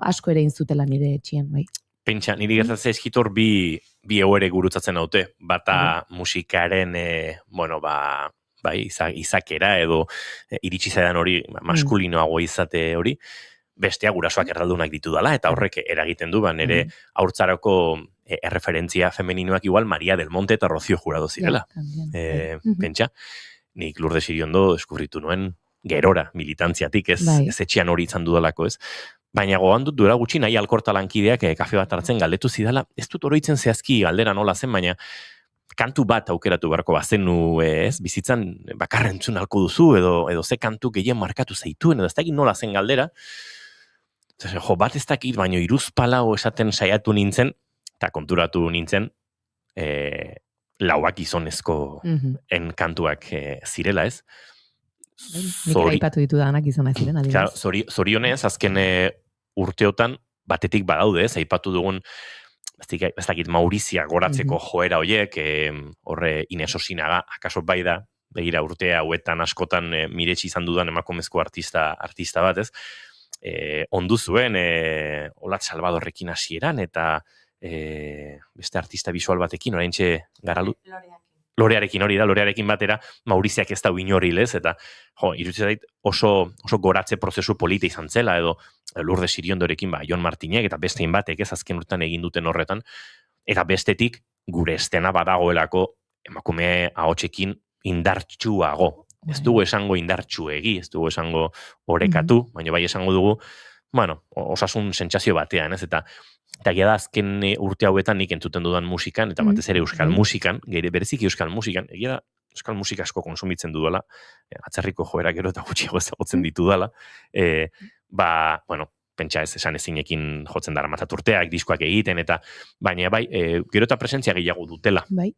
asko ere inzutela nire etxean, bai. Pentsa, niri gertatzen eskitor bi egoere gurutzatzen haute. Bata musikaren, izakera edo iritsi zaidan hori, maskulinoago izate hori, bestea gurasoak erraldunak ditu dala, eta horrek eragiten du, nire haurtzarako erreferentzia femeninoak igual Maria del Monte eta Rocío Jurado zirela. Pentsa, nik Lourdes Iriondo deskubritu nuen gerora, militantziatik, ez etxean hori izan dudalako, ez? Baina gogoan dut duela gutxi nahi alkortalankideak kafe bat hartzen galdetu zidala, ez dut oroitzen zehazki galdera nola zen, baina kantu bat aukeratu beharko bazenu, ez, bizitzan bakarra entzun halko duzu, edo ze kantu gehien markatu zaituen, edo ez dakit nola zen galdera. Jo, bat ez dakit, baino hiruzpalau esaten saiatu nintzen, eta konturatu nintzen, lauak gizonezko kantuak zirela, ez? Nik aipatu ditu danak gizonak ziren, adibidez. Claro, zorionez, azken urteotan, batetik badaude, ez, aipatu dugun, ez dakit Maurizia goratzeko joera hoiek, horre Ines Osinaga, akaso bai da, begira urtea hauetan askotan miretsi izan dudan emakumezko artista bat, ez? Ondu zuen, Olat Salvadorrekin hasieran, eta beste artista visual batekin, oraintxe garalu... Lorearekin batera, Mauriziak ez da inoril, ez? Eta, iruditzen zait oso goratze prozesu polita izan zela, edo Lourdes Iriondorekin, Jon Martinek, eta bestein batek, ez azken urtean egin duten horretan, eta bestetik gure estena badagoelako emakume ahotsekin indartsuago. Ez dugu esango indartsuegi, ez dugu esango orekatu, baina bai esango dugu, osasun sentsazio batean, ez? Eta gira da azken urte hauetan nik entzuten dudan musikan, eta batez ere euskal musikan, bereziki euskal musikan, egia da euskal musika asko konsumitzen dudala, atzerriko joera gero eta gutxiago ezagutzen ditu dala, pentsa ez esan ezinekin jotzen dara mataturteak, diskoak egiten, eta baina bai, gero eta presentzia gehiago dutela. Bai.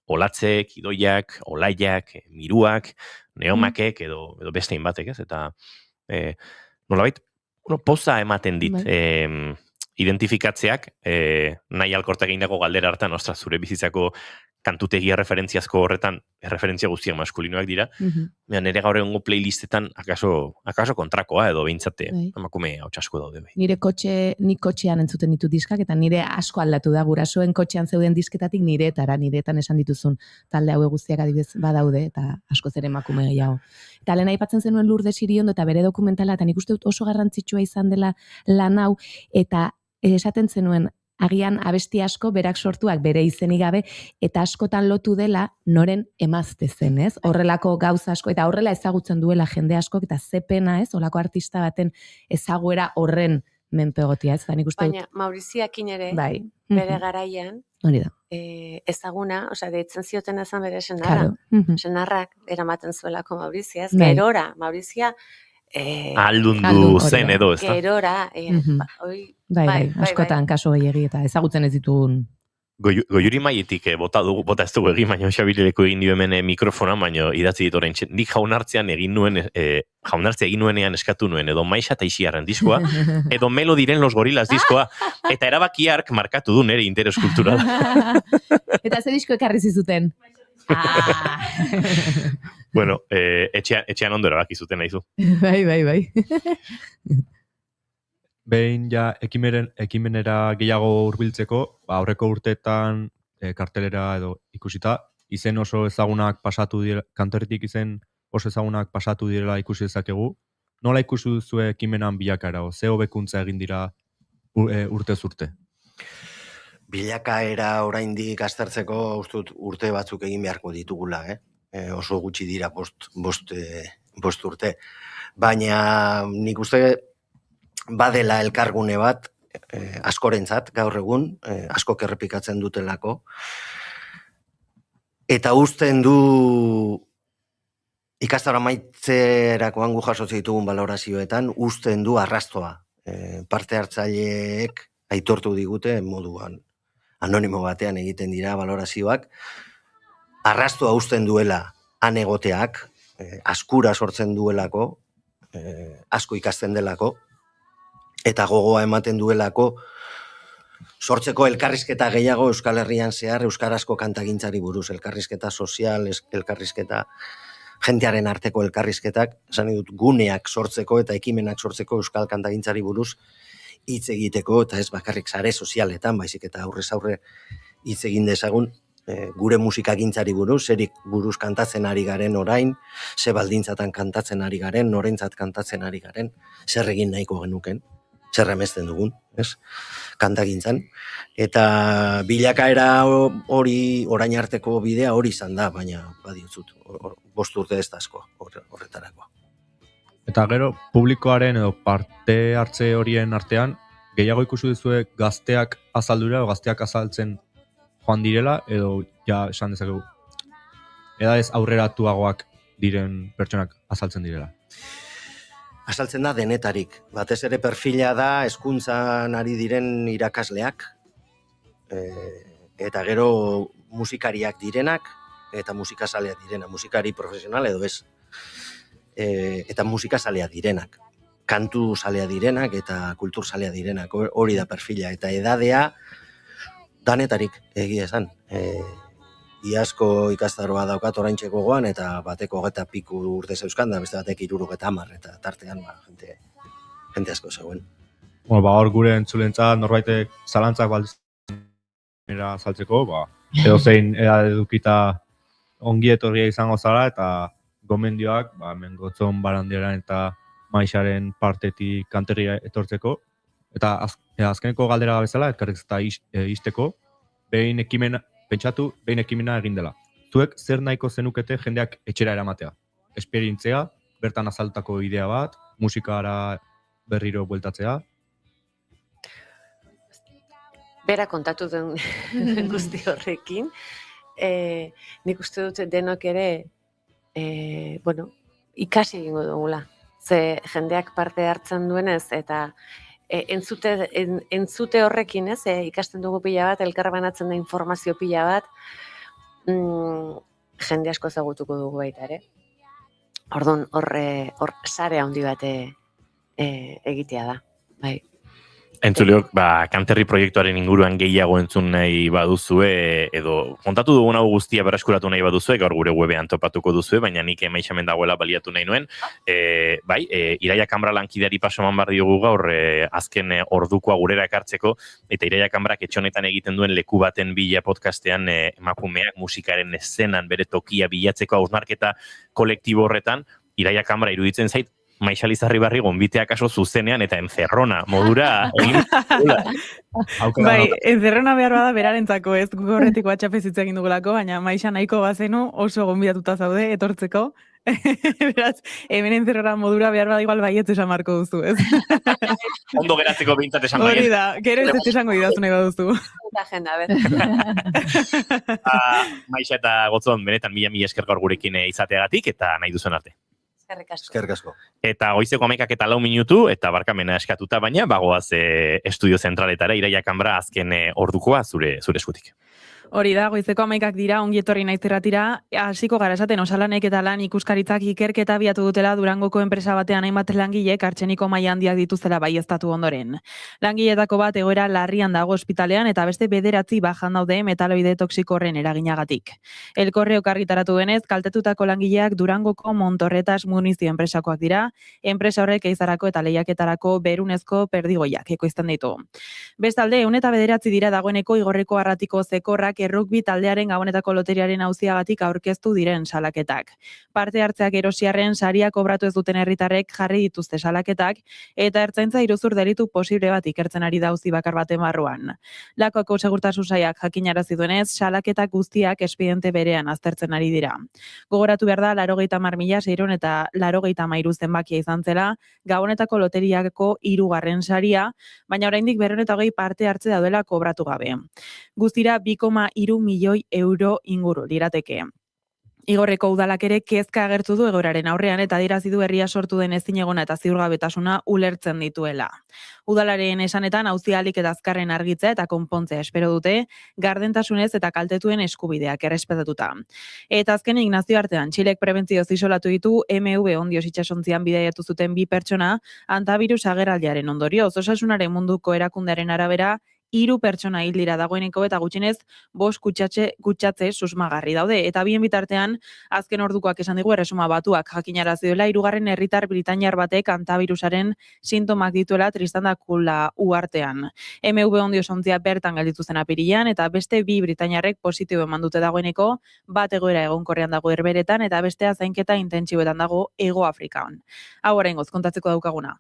Olatzek, Idoiak, Olaiak, Miruak, Neomakek, edo bestein batek, ez? Eta nolabait, poza ematen dit identifikatzeak, nahi alkortak egindako galdera hartan, zure bizitzako kantutegi referentziazko horretan, referentzia guztiak maskulinoak dira, nire gaur egungo playlistetan akaso kontrakoa, edo behintzate, emakume hau txasko daude. Nik kotxean entzuten ditu diskak, eta nire asko aldatu da, gurasoen kotxean zeuden disketatik nireetan esan dituzun talde hau guztiak adibidez badaude, eta asko zer emakume gehiago. Eta lehen aipatzen zenuen Lourdes Iriondo eta bere dokumentala, eta nik uste dut oso garrantzitsua izan dela lan hau, eta esaten zenuen, agian abesti asko berak sortuak bere izenik gabe, eta askotan lotu dela noren emazte zen, ez? Horrelako gauza asko, eta horrela ezagutzen duela jende askok, eta ze pena, ez? Olako artista baten ezaguera horren menpegotia, ez? Baina Mauriziakin ere, bere garaian, ezaguna, deitzen zioten ezan bere senarra. Senarrak eramaten zuelako Maurizia, ez? Gerora, Maurizia aldundu zen edo, ez da? Gerora, Bai, askotan kaso gehiagi eta ezagutzen ez ditugun. Goiuri maietik bota ez dugu egin, baina Xabileko egin dio hemen mikrofona, baina idatzi dit orain, nik jaunartzean egin nuenean eskatu nuen, edo Maixa eta Ixiarren diskoa, edo Melodiren Los Gorilas diskoa, eta erabakiark markatu du nire interes kulturala. Eta ze disko ekarri zizuten? Bueno, etxean ondo erabaki zuten nahizu. Bai. Behin ja ekimenera gehiago hurbiltzeko, aurreko urteetan kartelera edo ikusita, izen oso ezagunak pasatu dira, kantoritik izen oso ezagunak pasatu direla ikusi dezakegu. Nola ikusi duzu ekimenan bilakaera, ze hobekuntza egin dira urtez urte? Bilakaera oraindik aztertzeko urte batzuk egin beharko ditugula, oso gutxi dira bost urte. Baina nik uste badela elkargune bat, askorentzat gaur egun, askok errepikatzen dutelako, eta uzten du ikastaro amaitzerakoan gu jasotzen ditugun balorazioetan, uzten du arrastoa. Parte hartzaileek aitortu digute moduan anonimo batean egiten dira balorazioak, arrastoa uzten duela han egoteak, askura sortzen duelako, asko ikasten delako, eta gogoa ematen duelako sortzeko elkarrizketa gehiago Euskal Herrian zehar euskarazko kantagintzari buruz, elkarrizketa sozial, elkarrizketa jentearen arteko elkarrizketak, esan dut guneak sortzeko eta ekimenak sortzeko euskal kantagintzari buruz hitz egiteko, eta ez bakarrik sare sozialetan, baizik eta aurrez aurre hitz egin dezagun, gure musikagintzari buruz, zerik buruz kantatzen ari garen orain, ze baldintzatan kantatzen ari garen, norentzat kantatzen ari garen, zer egin nahiko genuken, zer emezten dugun, ez? Kantagintzan. Eta bilakaera hori, orain arteko bidea hori izan da, baina badiotzut, 5 urte ez da asko horretarako. Eta gero, publikoaren edo parte hartze horien artean, gehiago ikusi duzue gazteak azaldura, gazteak azaltzen joan direla, edo ja esan dezakegu edadez aurreratuagoak diren pertsonak azaltzen direla. Azaltzen da denetarik. Batez ere perfila da hezkuntzan ari diren irakasleak, eta gero musikariak direnak, eta musikazaleak direnak, musikari profesional edo ez, eta musikazaleak direnak, kantu zaleak direnak eta kultur zaleak direnak, hori da perfila, eta edadea danetarik egia esan. Iazko ikastaroa daukat oraintxe gogoan, eta bateko 20 piku urte zeuzkan da, beste batek 70, eta tartean jente asko zegoen. Hor gure entzulentzat norbaitek zalantzak baldera saltzeko, edo zein edad edukita ongi etorria izango zara, eta gomendioak, hemen Gotzon Barandieran eta Maixaren partetik kanterria etortzeko, eta azkeneko galdera bezala, elkarrizketa izteko, behin ekimena egin dela. Zuek zer nahiko zenukete jendeak etxera eramatea? Esperientzia, bertan azaltako idea bat, musikara berriro bueltatzea? Bera kontatu den guzti horrekin, nik uste dut denok ere, ikasi egingo dugula. Ze jendeak parte hartzen duenez, eta entzute horrekin, ikasten dugu pila bat, elkarbanatzen da informazio pila bat, jende asko ezagutuko dugu baita ere. Orduan, hor sare handi bat egitea da, bai. Entzuleok, kanterri proiektuaren inguruan gehiago entzun nahi baduzue, edo kontatu dugun hau guztia beraskuratu nahi baduzue, gaur gure webean topatuko duzue, baina nik emaixamen dagoela baliatu nahi nuen. Iraia Kambra lankideari pasoman bar diogu gaur, azken ordukoa gurera ekartzeko, eta Iraia Kambrak etxe honetan egiten duen leku baten bila podcastean emakumeak musikaren eszenan bere tokia bilatzeko hausnarketa kolektibo horretan, Iraia Kambra iruditzen zait, Maixal Izarribarri gonbiteak aso zuzenean eta Enzerrona modura egin. Bai, Enzerrona behar bada berarentzako, ez gorretiko atxapezitza egin dugulako, baina Maixa nahiko bazenu oso gonbidatuta zaude etortzeko. Beraz, hemen Enzerrona modura behar bada igual baietz esan marko duzu, ez? Ondo geratzeko behintzat esan baiet. Hori da, gero ez esango didazu nahi baduzu. Agenda, bet. Maixa eta Gotzon, benetan mila esker gaur gurekin izateagatik, eta nahi duzuen arte. Eskerrik asko. Eta goizeko 11:04 minutu, eta barkamena eskatuta, baina bagoaz estudio zentraletara, Iraia Kambra azken ordukoa zure eskutik. Hori da, goizeko 11 dira, ongi etorri naiz irratira, hasiko gara esaten osalanek eta lan ikuskaritzak ikerketa abiatu dutela Durangoko enpresa batean hainbat langilek hartzeniko maila handiak dituztela baieztatu ondoren. Langiletako bat egoera larrian dago ospitalean eta beste 9 bajan daude metaloide toxiko horren eraginagatik. El Correok argitaratu denez, kaltetutako langileak Durangoko Montorretas munizio enpresakoak dira, enpresa horrek eizarako eta lehiaketarako berunezko perdigoiak ekoizten ditu. Bestalde, 109 dira dagoeneko Igorreko Arratiko Zekorrak errugbi taldearen gabonetako loteriaren auziagatik aurkeztu diren salaketak. Parte hartzeak erosiarren saria kobratu ez duten herritarrek jarri dituzte salaketak, eta ertzaintza iruzur delitu posible bat ikertzen ari da auzi bakar baten barruan. Lakuako segurtasun sailak jakinarazi duenez, salaketak guztiak espediente berean aztertzen ari dira. Gogoratu behar da, 80.600 eta 83 zenbakia izan zela, gabonetako loteriako 3. saria, baina oraindik 220 parte hartze daudela kobratu gabe. Guztira 2,3 milioi euro inguru lirateke. Igorreko udalak ere kezka agertu du egoeraren aurrean eta adierazi du herria sortu den ezinegona eta ziurgabetasuna ulertzen dituela. Udalaren esanetan auzialik eta azkarren argitzea eta konpontzea espero dute, gardentasunez eta kaltetuen eskubideak errespetatuta. Eta azkenik nazioartean Txilek prebentzioz isolatu ditu MV Ondioz itsasontzian bidaiatu zuten 2 pertsona antavirus agerraldiaren ondorioz. Osasunaren munduko erakundearen arabera 3 pertsona hil dira dagoeneko eta gutxienez 5 kutsatze susmagarri daude. Eta bien bitartean, azken ordukoak esan digu Erresuma Batuak jakinarazi duela 3. herritar britainiar batek antavirusaren sintomak dituela Tristan da Cunha uhartean. MV Ondiosontzia bertan gelditu zen apirilean eta beste 2 britainiarrek positibo eman dute dagoeneko, bat egoera egonkorrean dago Herberetan eta bestea zainketa intentsiboetan dago Hego Afrikan. Hau oraingoz kontatzeko daukaguna.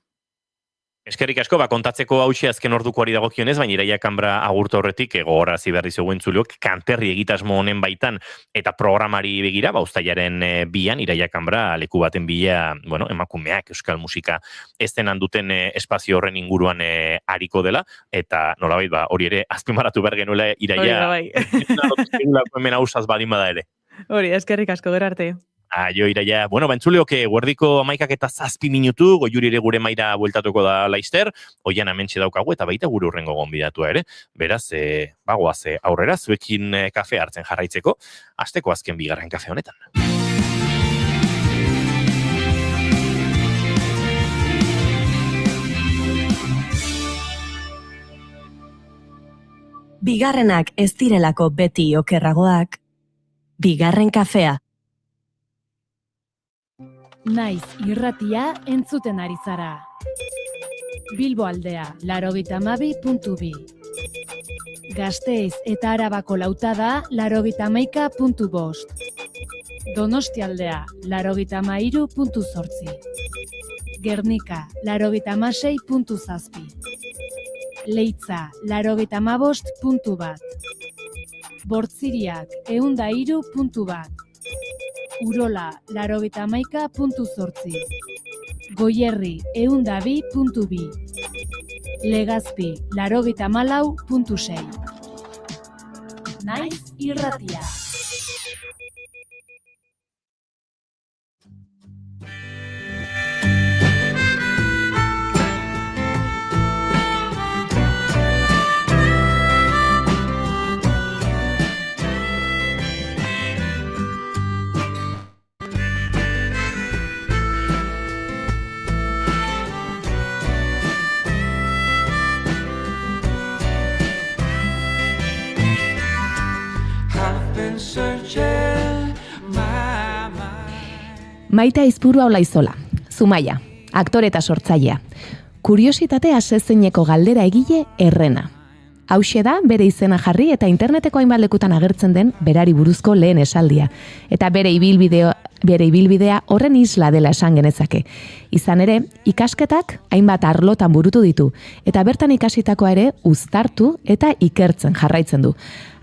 Eskerrik asko, kontatzeko hauxe azken ordukoari dagokionez, baina Iraia Kanbra agurtu horretik, gogorrazi berri zegoen zuliok, kanterri egitasmo honen baitan, eta programari begira, uztailaren 2an, Iraia Kanbra leku baten bila, emakumeak euskal musika eszenen duten espazio horren inguruan ariko dela, eta nolabait, hori ere, azpimarratu behar genuela, Iraia, hemen hausaz badin bada ere. Hori, eskerrik asko, gero arte. Jo, Iraia, bentzuleok, guerdiko 11:07 minutu, Goiuri ere gure maira bueltatuko da laister, oian hementxe daukagu, eta baita gure urrengo gonbidatua ere, beraz, bagoaz aurrera, zuekin kafe hartzen jarraitzeko, asteko azken bigarren kafe honetan. Bigarrenak ez direlako beti okerragoak, bigarren kafea. Naiz irratia entzuten ari zara. Bilbo aldea, 92.2. Gasteiz eta Arabako lautada, 91.5. Donostialdea, 93.8. Gernika, 96.7. Leitza, 95.1. Bortziriak, 103.1. Urola, 91.8. Goierri, 102.2. Legazpi, 94.6. Naiz irratia. Maite Aizpuru Olaizola, Zumaia, aktore eta sortzailea. Kuriositate asezeineko galdera egile Errena. Hauxe da bere izena jarri eta interneteko hainbat lekutan agertzen den berari buruzko lehen esaldia. Eta bere ibilbidea horren isla dela esan genezake. Izan ere, ikasketak hainbat arlotan burutu ditu, eta bertan ikasitakoa ere uztartu eta ikertzen jarraitzen du.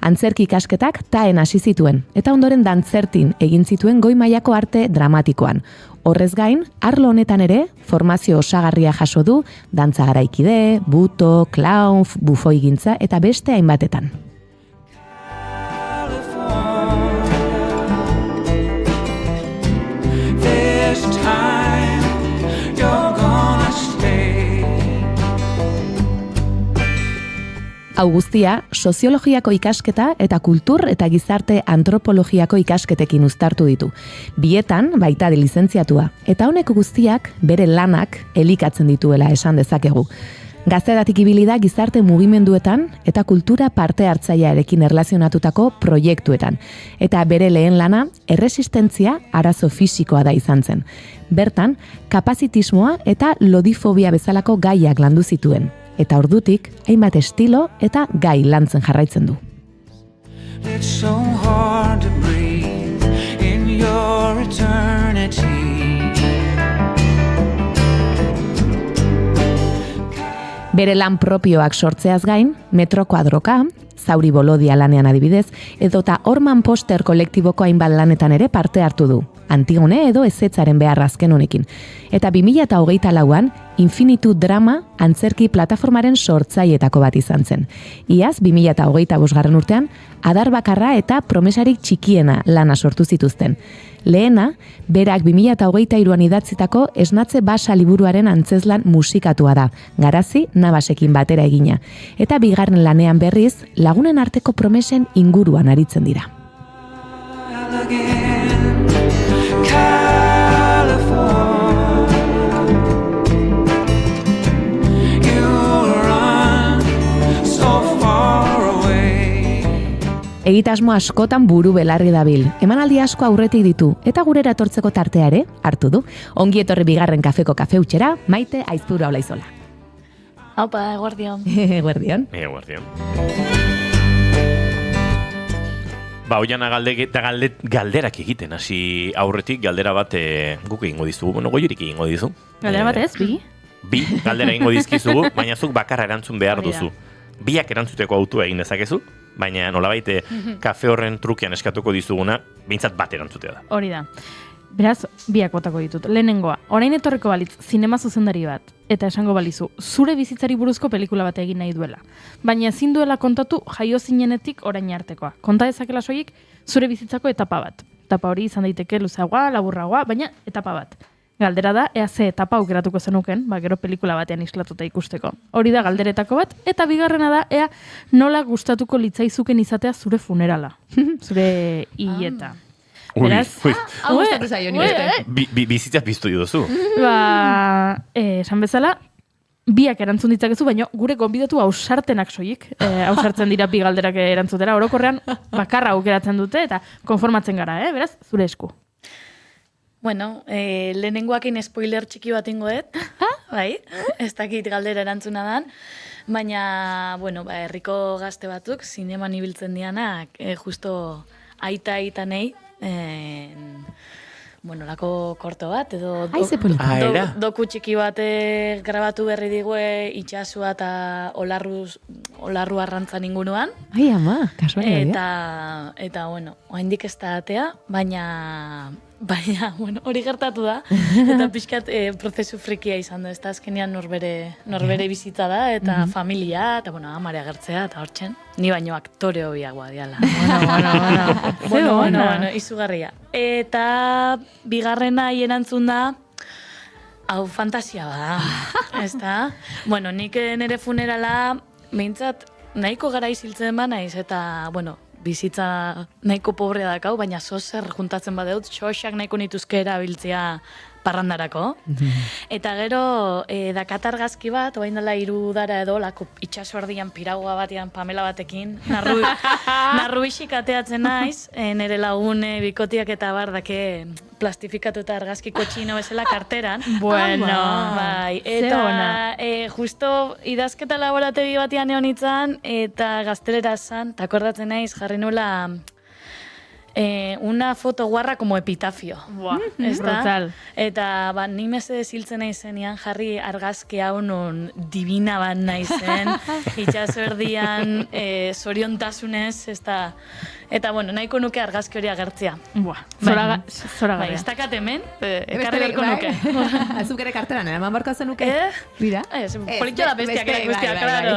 Antzerki ikasketak taen hasi zituen, eta ondoren dantzertin egin zituen goi mailako arte dramatikoan. Horrez gain, arlo honetan ere, formazio osagarria jaso du, dantza garaikide, buto, clown, bufoigintza eta beste hainbatetan. Hau guztia, soziologiako ikasketa eta kultur eta gizarte antropologiako ikasketekin uztartu ditu. Bietan baita de lizentziatua, eta honek guztiak bere lanak elikatzen dituela esan dezakegu. Gaztetatik ibili da gizarte mugimenduetan eta kultura parte hartzailearekin erlazionatutako proiektuetan. Eta bere lehen lana, erresistentzia arazo fisikoa da izan zen. Bertan, kapazitismoa eta lodifobia bezalako gaiak landu zituen. Eta ordutik, hainbat estilo eta gai lantzen jarraitzen du. It's so hard to breathe in your eternity. Bere lan propioak sortzeaz gain, Metro Kuadroka, Zauri Bolodia lanean adibidez, edota Orman Poster kolektiboko hainbat lanetan ere parte hartu du. Antigone edo ezetzaren beharra azken honekin. Eta 2024an Infinitu Drama antzerki plataformaren sortzailetako bat izan zen. Iaz 2025 urtean Adar Bakarra eta Promesarik Txikiena lana sortu zituzten. Lehena, berak 2023an idatzitako Esnatze Basa liburuaren antzezlan musikatua da, Garazi Nabasekin batera egina. Eta bigarren lanean berriz, lagunen arteko promesen inguruan aritzen dira. Egitasmo askotan buru belarri dabil. Emanaldi asko aurretik ditu eta gurera etortzeko tartea ere hartu du. Ongi etorri bigarren kafeko kafeutxera, Maite Aizpuru Olaizola. Aupa, eguerdion. Eguerdion. Eguerdion. Oiana galderak egiten, hasi aurretik galdera bat guk egingo dizu. Goiurik egingo dizu. Galdera bat ez, bi? Bi galdera egingo dizkizugu, baina zuk bakarra erantzun behar Hori da. duzu. Biak erantzuteko autua egin dezakezu, baina nolabait kafe horren trukean eskatuko dizuguna, behintzat bat erantzutea da. Hori da. Beraz, biak botako ditut. Lehenengoa, orain etorriko balitz zinema zuzendari bat, eta esango balizu, zure bizitzari buruzko pelikula bat egin nahi duela. Baina ezin duela kontatu jaio zinenetik orain artekoa. Konta dezakela soilik zure bizitzako etapa bat. Etapa hori izan daiteke luzeagoa, laburragoa, baina etapa bat. Galdera da, ea ze etapa aukeratuko zenuken, gero pelikula batean islatuta ikusteko. Hori da galderetako bat, eta bigarrena da, ea nola gustatuko litzaizuken izatea zure funerala. Zure hileta. Beraz, Hau gustatu zaio nire uste. Bizitza piztu duzu. Esan bezala, biak erantzun ditzakezu, baina gure gonbidatu ausartenak soilik. Ausartzen dira bi galderak erantzutera. Orokorrean bakarra aukeratzen dute eta konformatzen gara, beraz, zure esku. Bueno, lehenengoakin spoiler txiki bat ingoet, bai, ez dakit galdera erantzuna dan, baina, bueno, herriko gazte batzuk, zineman ibiltzen dianak, justo aita nahi, bueno, lako korto bat, edo doku txiki bat grabatu berri digue itxasua eta olarru arrantzan inguruan. Ai, ama, kasualia. Eta, bueno, oaindik ez da atea, baina, bueno, hori gertatu da, eta pixkat prozesu frikia izan da, ez da azkenean norbere bizitza da, eta familia, eta, bueno, amare agertzea, eta hortzen, ni baino aktore hobiagoa diala. Bueno, izugarria. Eta bigarrena erantzun da, hau fantasia da, ez da? Bueno, nik nire funerala, behintzat, nahiko gara iziltzen ba naiz, eta, bueno, bizitza nahiko pobrea dakau, baina zozer juntatzen badeut, xoxak nahiko nituzke erabiltzea parrandarako. Eta gero, dakat argazki bat, oain dela 3 udara edo, lako itxaso erdian piragua batean Pamela batekin, narru isik ateatzen naiz, nire lagun bikotiak eta bar dake plastifikatu eta argazki kotxino bezala karteran. Bueno, bai, eta justo idazketa laborategi batean egon itzan, eta gaztelera zan, eta akordatzen naiz, jarri nula una foto guarra como epitafio. Brutal. Eta ni mesedez hiltzen naizenean jarri argazki hau non divina bat naizen, itxaso erdian, zoriontasunez, eta bueno, nahiko nuke argazki hori agertzea. Zora Bai, ez dakat hemen, ekarri berko nuke. Azuk ere karteran, eraman barko zenuke? Bira? Politxo da bestiak ere guztiak, claro.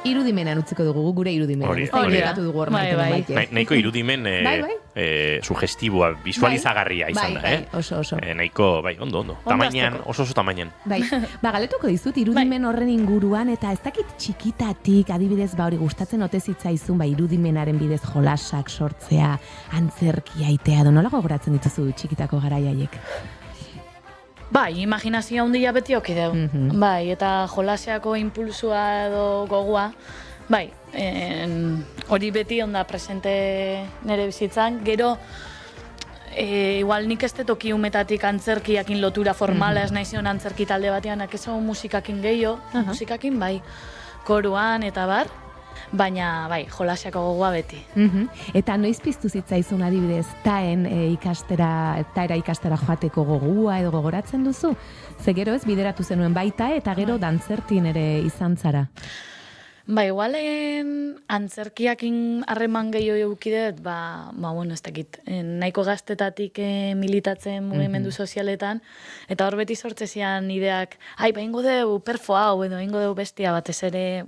Irudimenan utziko dugu, gure irudimenan. Hori dugu hor nahiko irudimen sugestiboa, visualizagarria izan da, oso. Nahiko, ondo. Tamainan, oso tamainan. Bai, galetuko dizut, irudimen horren inguruan, eta ez dakit txikitatik, adibidez, hori gustatzen ote zitzaizun, irudimenaren bidez jolasak sortzea, antzerkia itea, nola gogoratzen dituzu txikitako garaiaiek? Bai, imaginazioa handia beti oki deu. Bai, eta jolaseako impulsua edo gogoa, bai, hori beti onda presente nire bizitzan. Gero, igual nik ez toki umetatik antzerkiakin lotura formala, ez nahi zion antzerki talde batean, akezo musikakin gehiago, musikakin bai, koruan eta bar, baina bai, jolaseako gogoa beti. Eta noiz piztu zitzaizun adibidez, taera ikastera joateko gogua edo gogoratzen duzu? Ze gero ez bideratu zenuen baita eta gero dantzertin ere izan zara. Ba, igualen antzerkiakin harreman gehiago eukidet, bueno, ez dakit, nahiko gaztetatik militatzen mugimendu sozialetan, eta hor beti sortzezian ideak, ingo deu perfo hau, edo ingo deu bestia batez ere,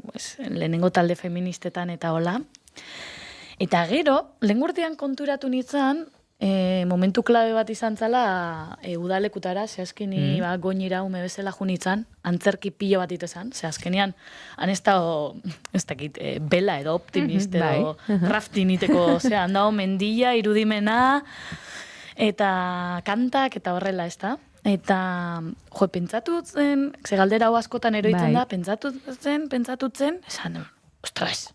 lehenengo talde feministetan eta hola. Eta gero, lehengurtean konturatu nintzen, momentu klabe bat izan zala udalekutara, zehazkini goinira ume bezala junitzen, antzerki pilo bat itezan, zehazkenean, han ez dakit, bela edo optimist edo raftin iteko, han dago mendilla, irudimena, eta kantak eta horrela ez da. Eta, pentsatu zen, ze galdera hau askotan eroitzen da, pentsatu zen, esan, ostras,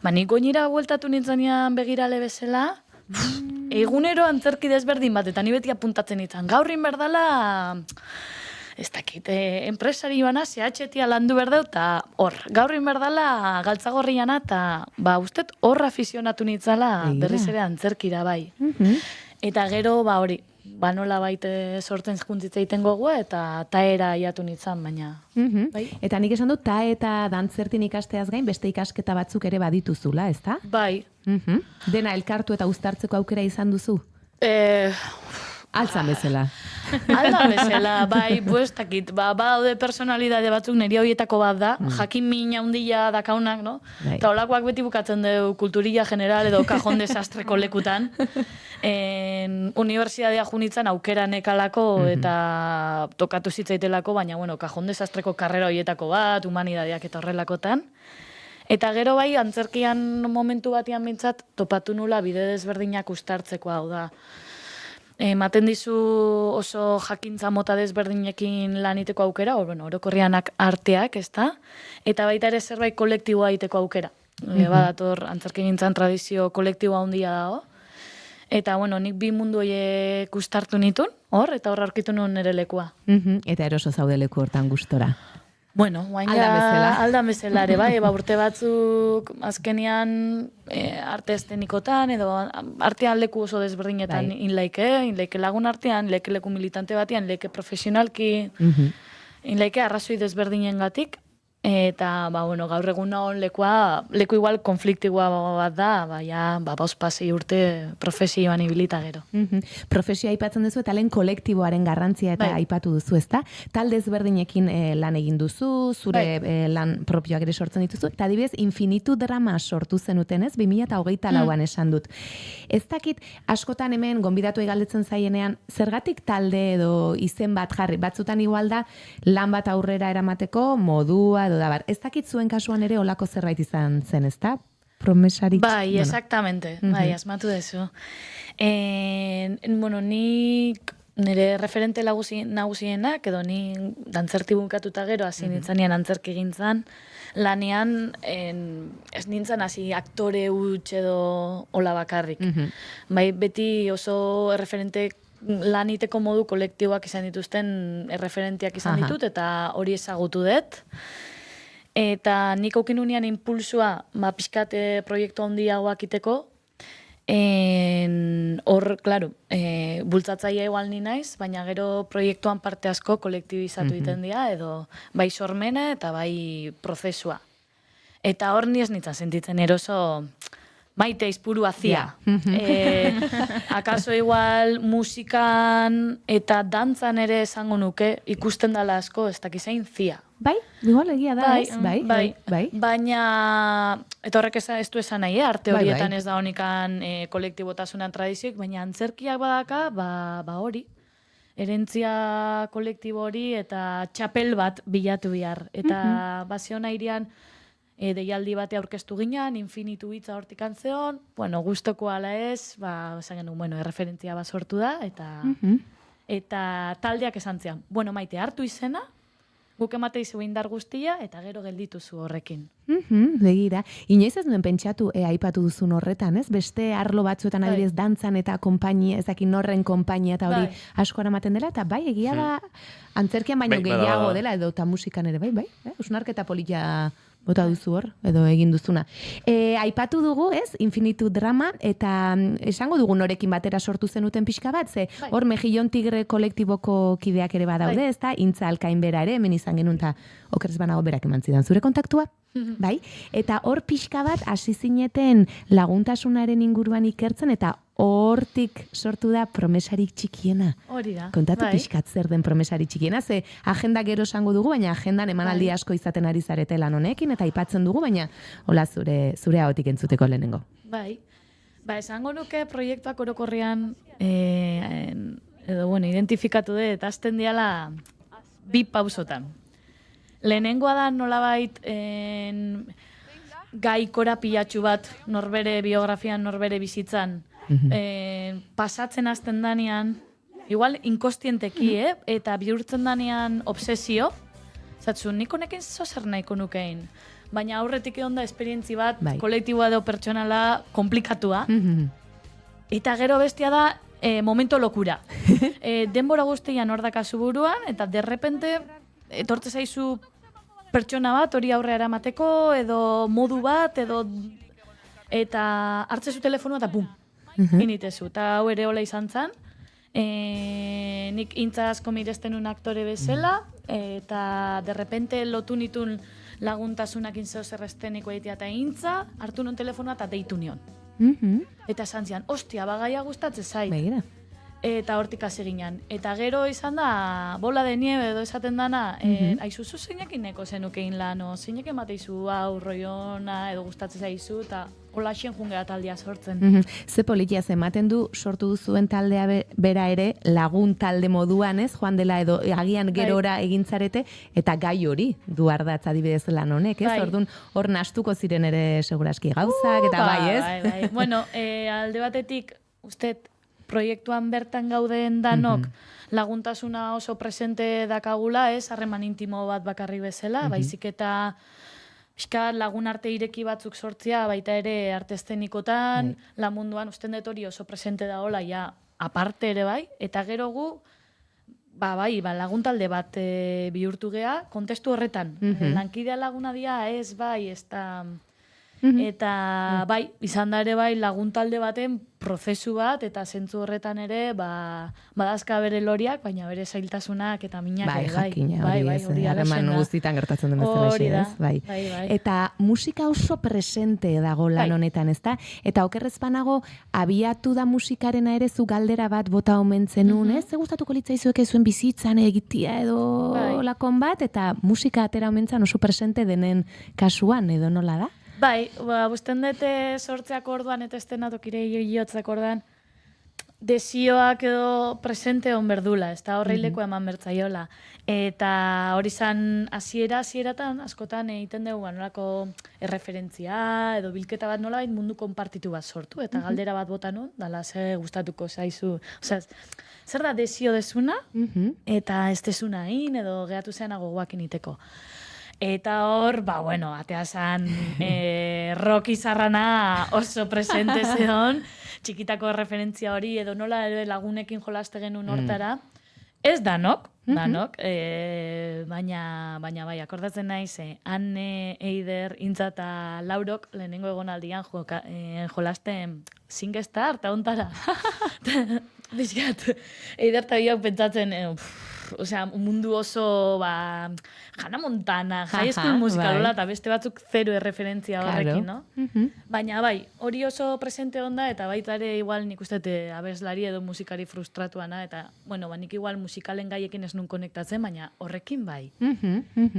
nik goinira bueltatu nintzenean begirale bezala, egunero antzerki desberdin bat, eta ni beti apuntatzen izan. Gaurrin berdala ez dakit, enpresari bana, CH-tia landu berdeu, eta hor, gaurrin berdala galtzagorriana, eta ustet hor afizionatu nitzala berriz ere antzerkira bai. Eta gero, hori, nola baite sortzen juntzitza egiten gogua, eta taera iatu nintzen, baina... Bai? Eta nik esan dut, ta eta dantzertin ikasteaz gain, beste ikasketa batzuk ere badituzula, ezta? Bai. Dena elkartu eta uztartzeko aukera izan duzu? Altzan bezala. Alda bezala, bai, buestakit, badaude personalidade batzuk niri horietako bat da, jakin min handia dakaunak, no? Eta holakoak beti bukatzen dugu kulturilla general edo kajon desastreko lekutan. Unibertsidadea junitzen aukera nekalako eta tokatu zitzaitelako, baina, kajon desastreko karrera horietako bat, humanidadeak eta horrelakotan. Eta gero bai, antzerkian momentu batian bintzat, topatu nula bide desberdinak ustartzeko hau da. Ematen dizu oso jakintza mota desberdinekin laniteko aukera, orokorrianak arteak, ezta? Eta baita ere zerbait kolektiboa egiteko aukera. Badator, antzerki gintzan tradizio kolektiboa handia dago. Eta, nik bi mundu horiek ustartu nitun, eta hor aurkitu nuen nire lekua. Eta eroso zaude leku hortan gustora. Aldan bezala ere, bai, urte batzuk azkenian arte estenikotan, edo artean leku oso desberdinetan inlaike lagun artean, inlaike leku militante batian, inlaike profesionalki, inlaike arrazoi desberdinengatik, eta, gaur egun nahon leku igual konfliktiboa bat da, bauzpasi urte profesioan ibilita gero. Profesioa aipatzen duzu eta lehen kolektiboaren garrantzia eta aipatu duzu, ezta? Talde ezberdinekin lan egin duzu, zure lan propioak ere sortzen dituzu, eta adibidez, Infinitu Drama sortu zenuten, ez? 2024an esan dut. Ez dakit, askotan hemen, gonbidatu galdetzen zaienean, zergatik talde edo izen bat jarri, batzutan igual da, lan bat aurrera eramateko modua, edo da bar. Ez dakit zuen kasuan ere olako zerbait izan zen, ezta? Promesarik... Bai, exactamente. Bai, asmatu dezu. Nik nire referente nagusienak, edo ni dantzerti bunkatuta gero, hasi nintzanean antzerki gintzan, lanean ez nintzen hasi aktore huts edo hola bakarrik. Bai, beti oso referente laniteko modu kolektiboak izan dituzten erreferentiak izan ditut, eta hori ezagutu dut. Eta nik aukin unian impulsua pixkat proiektu handiagoak iteko, hor, klaro, bultzatzaia igual ni naiz, baina gero proiektuan parte asko kolektibizatu iten dira, edo bai sormena eta bai prozesua. Eta hor ni ez nintzen sentitzen eroso maite izpuru azia. Akaso igual musikan eta dantzan ere esango nuke ikusten dala asko ez dakizein zia. Bai, igual egia da, ez? Bai. Baina, eta horrek ez du esan nahi, arte horietan ez da honikan kolektibotasunan tradizioik, baina antzerkiak badaka, hori. Herentzia kolektibo hori eta txapel bat bilatu behar. Eta baziona irian, deialdi bate aurkeztu ginean, Infinitu hitza hortik antzeon, gustoko ala ez, esan genuen, erreferentzia bat sortu da, eta taldeak esan zean. Maite, hartu izena, guk emate izu indar guztia, eta gero geldituzu horrekin. Begira. Inoiz ez duen pentsatu aipatu duzun horretan, ez? Beste arlo batzuetan adibidez dantzan eta konpainia, ezakin norren konpainia eta hori asko eramaten dela, eta bai, egia da antzerkian baino gehiago dela, edo eta musikan ere, bai? Usnarketa polita bota duzu hor, edo egin duzuna. Aipatu dugu, ez? Infinitu Drama, eta esango dugu norekin batera sortu zenuten pixka bat, ze hor Mejillon Tigre kolektiboko kideak ere badaude, ez da? Intza Alkain bera ere, hemen izan genuen, eta okerez banago berak eman zidan zure kontaktua, bai? Eta hor pixka bat hasi zineten laguntasunaren inguruan ikertzen, eta hortik sortu da Promesarik Txikiena. Hori da. Kontatu pixkat zer den Promesarik Txikiena, ze agenda gero esango dugu, baina agendan emanaldi asko izaten ari zarete lan honekin, eta aipatzen dugu, baina hola zure ahotik entzuteko lehenengo. Bai. Esango nuke proiektuak orokorrean edo, identifikatu dut, eta azten diala bi pausotan. Lehenengoa da nolabait gai korapilatxu bat norbere biografian, norbere bizitzan, pasatzen hasten danean, igual inkostienteki, eta bihurtzen danean obsesio, zatzu, nik honekin zozer nahiko nukein, baina aurretik egon da esperientzi bat, kolektiboa edo pertsonala komplikatua, eta gero bestia da, momento lokura. Denbora guztian hor dakazu buruan, eta derrepente etortze zaizu pertsona bat hori aurrera eramateko, edo modu bat, eta hartzezu telefonua eta bum, initezu. Eta hau ere hola izan zen, nik intza asko mirestenun aktore bezala, eta derrepente lotu nitun laguntasunak intzeo zerrezteniko egitea eta intza, hartu non telefonua eta deitu nion. Eta esan zian, ostia, bagaia gustatzen zait. Begira. Eta hortik hasi ginen. Eta gero izan da, bola de nieve edo esaten dana, aizuzu zeinekin neko zenukein lan, zeinekin bateizu aurroiona edo gustatzen zaizu, eta hola xen jungea taldea sortzen. Ze politia ematen du sortu duzuen taldea bera ere lagun talde moduan, ez? Joan dela edo agian gerora egintzarete, eta gai hori du ardatz adibidez lan honek, ez? Orduan hor nastuko ziren ere seguraski gauzak, eta bai, ez? Bai. Bueno, alde batetik, usted, proiektuan bertan gauden danok laguntasuna oso presente dakagula, ez, harreman intimo bat bakarri bezala, baizik eta lagun arte ireki batzuk sortzea, baita ere arte eszenikotan, la munduan usten dut hori oso presente da hola, ja, aparte ere bai, eta gero gu, lagun talde bat bihurtu gea, kontestu horretan. Lankidea laguna dia, ez bai, ez da... Eta bai, izan da ere bai lagun talde baten prozesu bat, eta zentzu horretan ere badazka bere loriak, baina bere zailtasunak eta minak ere bai. Hori harreman guztitan gertatzen den bezala ez? Bai. Eta musika oso presente dago lan honetan, ezta? Eta okerrez banago, abiatu da musikarena ere zu galdera bat bota omen zenun, ez? Ze gustatuko litzaizueke zuen bizitzan egitea edo lakon bat, eta musika atera omen zan oso presente denen kasuan, edo nola da? Bai, busten dute sortzeak orduan eta estenatokire jotzak orduan desioak edo presente on berdula, ez da horreileko eman bertzaiola. Eta hori zan hasieratan askotan egiten dugu nolako erreferentzia edo bilketa bat nolabait mundu konpartitu bat sortu, eta galdera bat bota nun, dala ze gustatuko zaizu. Osea, zer da desio desuna, eta ez desuna hain edo gehatu zean gogoak initeko. Eta hor, atea zan rock izarrana oso presente zeon, txikitako referentzia hori, edo nola lagunekin jolaste genuen hortara. Ez danok, baina bai, akordatzen naiz, Anne, Eider, Intza eta Laurok lehenengo egonaldian jolasten Singstar, eta ontara. Bizkat, Eider eta biak pentsatzen, mundu oso, Hannah Montana, High School Musical, eta beste batzuk zero erreferentzia horrekin, no? Baina bai, hori oso presente onda, eta baita ere igual nik uste abeslari edo musikari frustratuana, eta, nik igual musikalen gaiekin ez nun konektatzen, baina horrekin bai.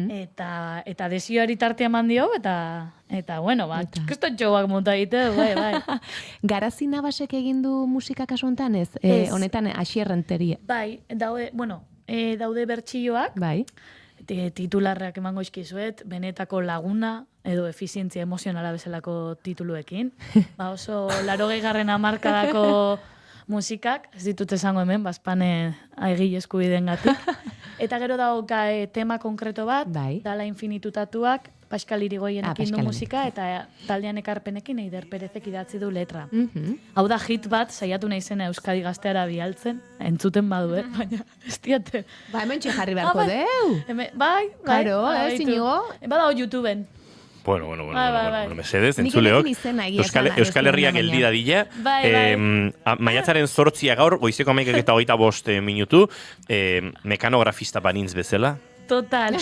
Eta desioari tartea eman dio, eta txikestot joak monta egite, bai. Garazi Navasek egin du musika kasu honetan, ez? Honetan asierrenteria. Bai, daude bertsioak, titularrak emango izkizuet, benetako laguna, edo efizientzia emozionala bezalako tituluekin. Oso 80. hamarkadako musikak, ez ditut esango hemen, bazpane aigi eskubideen gatik. Eta gero dauka tema konkreto bat, dala infinitutatuak, Pascal Irigoyenekin du musika, eta taldean ekarpenekin Eider Perezek idatzi du letra. Hau da hit bat, saiatu nahi zena Euskadi Gazteara bialtzen, entzuten badu, baina ez diate. Hemen jarri beharko deu. Bai. Karo, zinigo. Badao YouTubeen. Bueno, mesedez, entzuleok, Euskal Herria geldi dadila. Maiatzaren 8 gaur, goizeko 11:25 minutu, mekanografista banintz bezala. Total.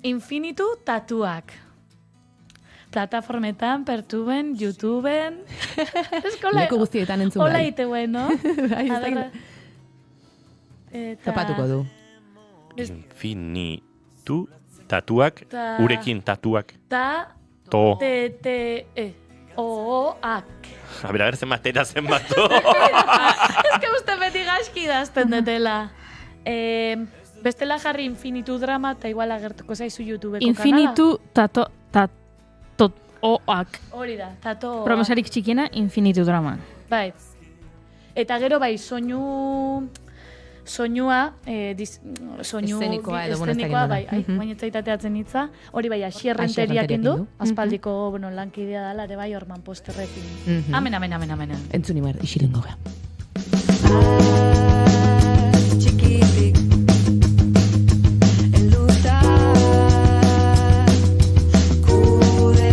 Infinitu tatuak. Plataformetan, Pertuben, YouTubeen. Leku guztietan entzun bai. Hola iteuen, no? Topatuko du. Infinitu tatuak, urekin tatuak. O-ak. A ver zenbatera zenbatu. Ez que uste beti gaizki dazten detela. Bestela jarri Infinitu Drama, eta igual agertuko zaizu YouTubeko kanala. Infinitu oak. Hori da, tato. Promesarik txikiena, Infinitu Drama. Bai. Eta gero bai, soinu soinua, soinu Eszenikoa edo, bueno, ez dakit eszenikoa, nola. bai, baina etzaitateatzen hitza, hori bai, asierrenteriakin du, aspaldiko, bueno, lankidea dela, ere bai, orman posterrekin. Amen. Entzun imar, isilengo gea. Txikitik helduta kudeaketari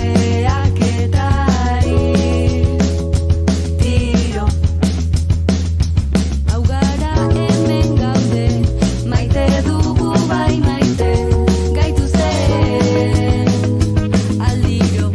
tiro hau gara hemen gaude maite dugu bai maite gaitu zen aldiro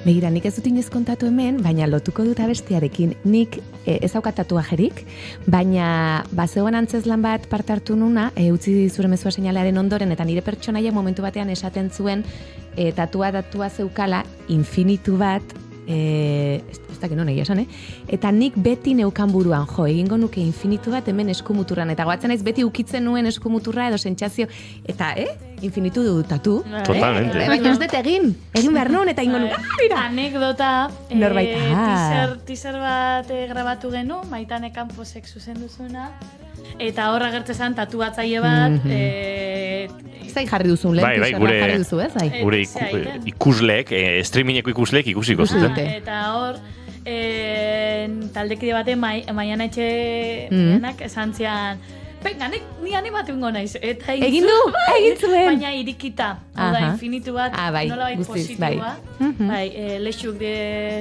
Begira, nik ez dut inoiz kontatu hemen, baina lotuko dut abestiarekin. Nik ez daukat tatuajerik, baina bazegoen antzezlan bat parte hartu nuna, utzi zure mezua seinalearen ondoren, eta nire pertsonaia momentu batean esaten zuen tatua zeukala infinitu bat, ez dakit non egia esan, eta nik beti neukan buruan, egingo nuke infinitu bat hemen eskumuturran, eta goatzen naiz beti ukitzen nuen eskumuturra edo sentsazio, eta, infinitu du tatu. Totalmente. Baina ez dut egin behar nuen, eta ingo nuke. Anekdota, Norbait, teaser bat grabatu genu, Maitane Camposek zuzenduzuna, eta horra gertzezan tatuatzaile bat, Zai jarri duzun lehen, jarri duzu, ez? Gure ikusleek, streamingeko ikusleek ikusiko zuten. Eta hor, taldekide bate Maiana Etxeanak esan zian, venga, ni animatu ingo naiz. Eta egin zuen. Baina irikita, da infinitu bat, nola bai positua. Lexuk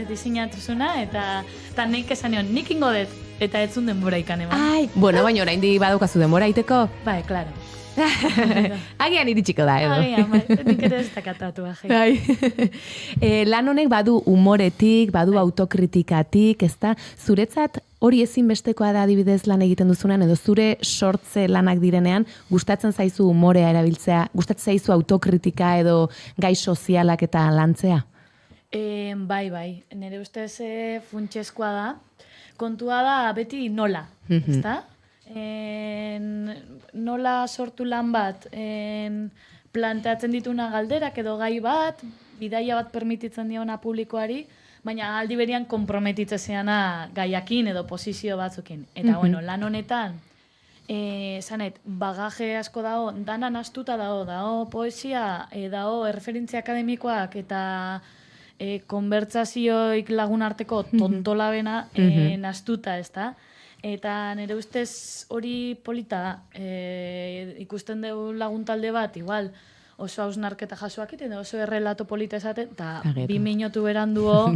diseinatu zuna, eta nik esan nion, nik ingo dut, eta ez zuen denbora ikan eman. Bueno, baina oraindik badaukazu denbora iteko. Bai, klaro. Agian iritsiko da, edo. Agian, nik ere ez dakatatu Lan honek badu umoretik, badu autokritikatik, ezta? Zuretzat hori ezinbestekoa da adibidez lan egiten duzunean, edo zure sortze lanak direnean, gustatzen zaizu umorea erabiltzea, gustatzen zaizu autokritika edo gai sozialak eta lantzea? Bai, nire ustez funtsezkoa da. Kontua da beti nola, ezta? Nola sortu lan bat, planteatzen dituna galderak edo gai bat, bidaia bat permititzen diona publikoari, baina aldi berian konprometitzen zeana gaiakin edo posizio batzukin. Eta bueno, lan honetan, zanet, bagaje asko dago, dana nastuta dago poesia, dago erreferentzia akademikoak eta konbertsazioik lagun arteko tontolabena nastuta, ezta? Eta nire ustez hori polita da. Ikusten dugu laguntalde bat, igual, oso hausnarketa jasoak iten, oso errelato polita esaten, eta 2 minutu beranduo,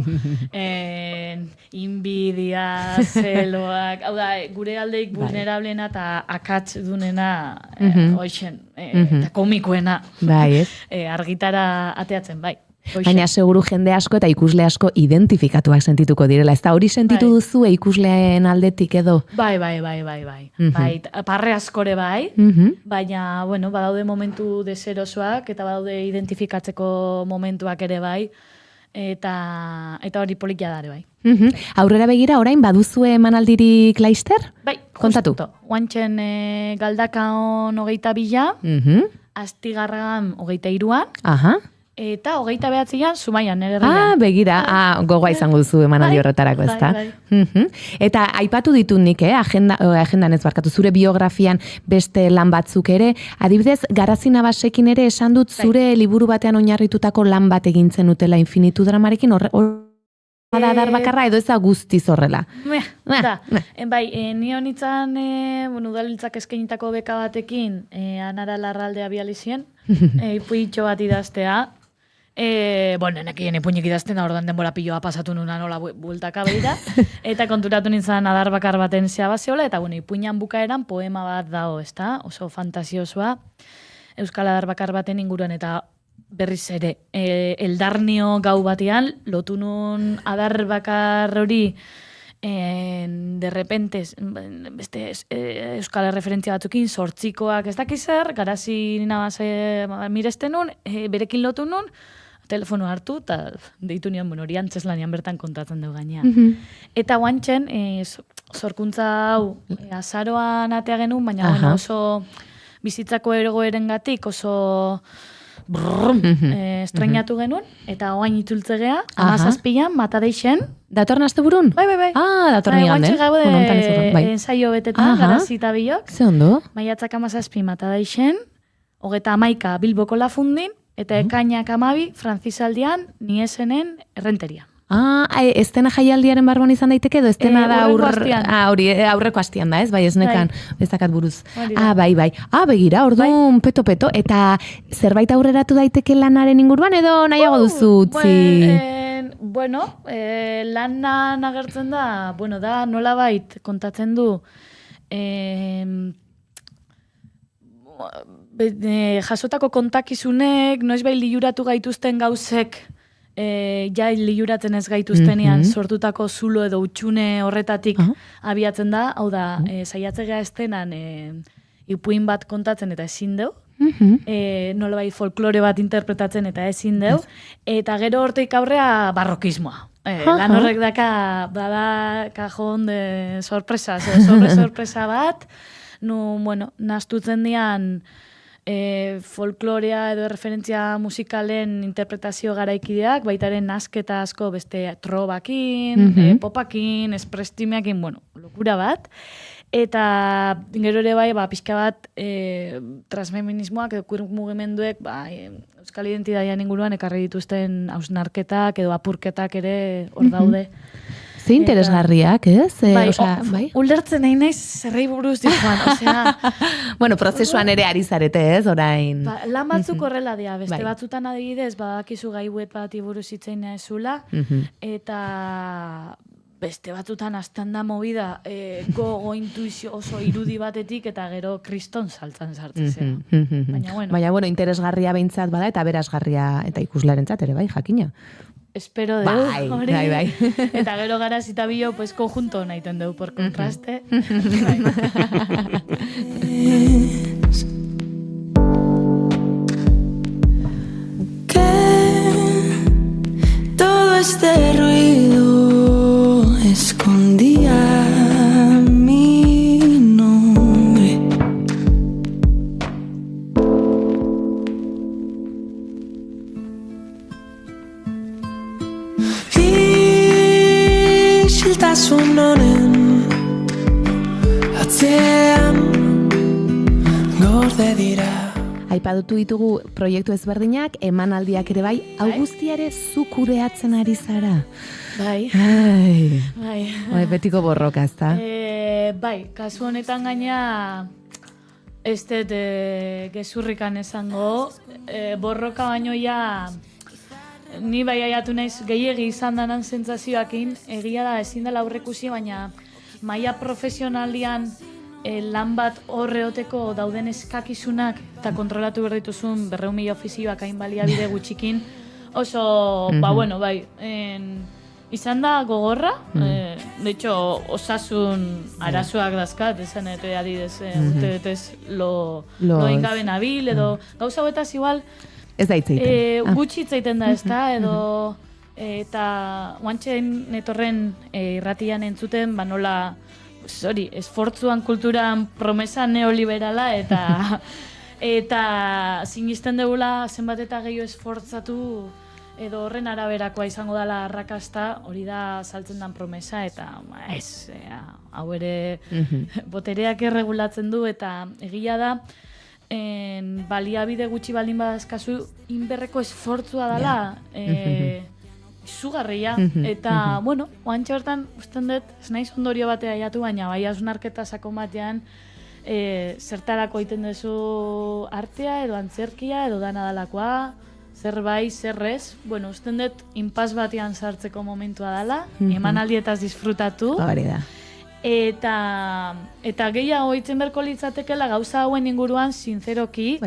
inbidia, zeloak, hau da, gure aldeik vulnerablena eta akats dunena, hoixen, eta komikoena, argitara ateatzen, bai. Baina seguru jende asko eta ikusle asko identifikatuak sentituko direla. Ez da hori sentitu duzu ikusleen aldetik edo? Bai. Parre askore bai, baina, bueno, badaude momentu deserosoak eta badaude identifikatzeko momentuak ere bai, eta hori polikia dare bai. Aurrera begira, orain baduzue emanaldirik Laister? Bai, kontatu. Guantxen Galdakaon 22, Astigarragan 23, Eta 29an Zumaian, nire herrian. Begira, gogoa izango duzu emanaldi horretarako, ezta? Bai. Eta aipatu ditut nik, agendan ez barkatu, zure biografian beste lan batzuk ere, adibidez, Garazi Nabasekin ere esan dut zure liburu batean oinarritutako lan bat egintzen utela Infinitu dramarekin, da adar bakarra edo eza guztiz horrela. Da, bai, ni honitzan, udalbiltzak eskainitako beka batekin, Anara Larraldea bializien, ipuitxo bat idaztea, nekien ipuinik idazten da, ordan denbora piloa pasatu nuna nola bueltaka behira, eta konturatu nintzen adar bakar baten zehabazeola, eta ipuinan bukaeran poema bat dago, ezta? Oso fantasiosoa, Euskal adar bakar baten inguruan, eta berriz ere, eldarnio gau batean, lotu nun adar bakar hori, de repente, beste euskal referentzia batzukin, sortzikoak ez dakizar, Garazi Nabase miresten nun, berekin lotu nun, telefono hartu, eta deitu nion, hori antzeslanian bertan kontatzen dugu gainean. Eta guantxen, sorkuntza hau, azaroan atea genuen, baina oso bizitzako egoerengatik oso estrenatu genuen, eta oain itzultze gea, 17an, Matadeixen. Datorren asteburun? Bai. Datorren guantxe gaude ensaio betetan, Garazi eta biok. Ze ondo? Maiatzak 17 Matadeixen, 31 Bilboko Lafundin, eta ekainak 12 Francizaldian, Niesenen Errenterian. Estena jaialdiaren barruan izan daiteke edo estena da aurreko astian da, ez? Bai, esnekan, ez dakat buruz. Bai. Begira, orduan peto-peto, eta zerbait aurreratu daiteke lanaren inguruan edo nahiago duzu utzi? Lanan agertzen da, da nolabait kontatzen du jasotako kontakizunek, noizbait liuratu gaituzten gauzek liuratzen ez gaituztenean sortutako zulo edo utxune horretatik abiatzen da, hau da, saiatzea estenan ipuin bat kontatzen eta ezin deu, nolabait folklore bat interpretatzen eta ezin deu, eta gero horteik aurrea barrokismoa. Lan horrek daka kajon de sorpresa, sorpresa bat, nastutzen dian folklorea edo referentzia musikalen interpretazio garaikideak, baitaren nasketa asko beste trobakin, popakin, esprestimeakin, lokura bat. Eta gero ere bai, pixka bat transfeminismoak edo queer mugimenduek euskal identidadian inguruan ekarri dituzten hausnarketak edo apurketak ere hor daude. Ze interesgarriak, ez? Bai. Ulertzen nahi naiz zerrei buruz dizuan, prozesuan ere ari zarete, ez, orain? Lan batzuk horrela dira, beste batzutan adibidez, badakizu gaiuet bat iburuz itzein ezula, eta beste batzutan azten da movida gogo intuizio oso irudi batetik eta gero kriston saltzan sartzen Baina, interesgarria behintzat bada eta berazgarria eta ikuslearentzat ere, bai, jakina. Espero deu, hori. Bai. Eta gero Garazi eta bio, konjunto nahiten deu, por kontraste. Todo este ruido escondía mi nombre. Isiltasun honen atzean gorde dira. Aipatutu ditugu proiektu ezberdinak, emanaldiak ere bai, hau guztiare zu kudeatzen ari zara. Bai. Betiko borroka, ezta? Bai, kasu honetan gaina ez dut gezurrikan esango, borroka baino ni bai aiatu naiz gehiegi izan danan sentsazioakin, egia da ezin dela aurrekusi, baina maila profesionalian lan bat horreoteko dauden eskakizunak eta kontrolatu behar dituzun 200.000 ofizioak hain baliabide gutxikin, oso, bai, izan da gogorra, de hecho, osasun arazoak dazkat, esan eto adidez, urte detez lo ingaben abil, edo gauza huetaz igual, ez da hitzeiten. Gutxi hitzeiten da, ez da, edo, eta guantxen etorren irratian entzuten, nola, esfortzuan kulturan promesa neoliberala, eta Eta sinisten degula zenbat eta gehiago esfortzatu edo horren araberakoa izango dela arrakasta, hori da saltzen dan promesa, eta hau ere botereak erregulatzen du, eta egia da, baliabide gutxi baldin badazkazu, inberreko esfortzua dela, izugarria, eta, bueno, oantxe bertan, usten dut, ez naiz ondorio batea aiatu, baina bai hausnarketa sakon batean, zertarako egiten duzu artea, edo antzerkia, edo dana dalakoa, zer bai, zer ez, bueno, usten dut, inpas batean sartzeko momentua dela, emanaldietaz disfrutatu, hori da. Eta gehiago hitzen berko litzatekela gauza hauen inguruan sinzeroki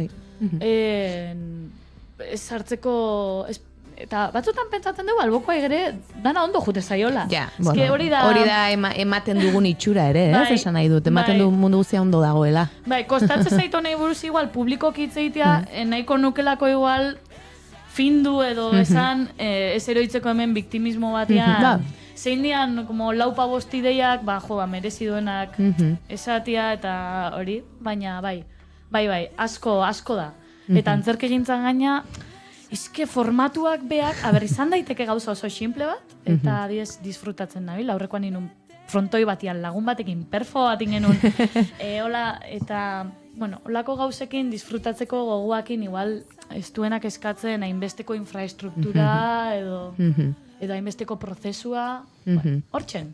sartzeko, eta batzutan pentsatzen dugu albokoa egere dana ondo jute zaiola. Ja, bueno, hori da ematen dugun itxura ere, ez esan nahi dut, ematen du mundu guztia ondo dagoela. Bai, kostatzen zaitu nahi buruz igual publikoki hitz egitea, nahiko nukelako igual findu edo esan ez eroitzeko hemen biktimismo batean, zein dian, como laupa bostideiak, merezi duenak esatia eta hori, baina bai, asko da. Eta antzerkegintzan gaina, izke formatuak beak, izan daiteke gauza oso simple bat, eta disfrutatzen nabil, aurrekoan inun frontoi batian lagun batekin, perfo batin genuen, hola, eta, bueno, holako gauzekin disfrutatzeko goguakin igual ez duenak eskatzen hainbesteko infraestruktura edo hainbesteko prozesua, hortzen.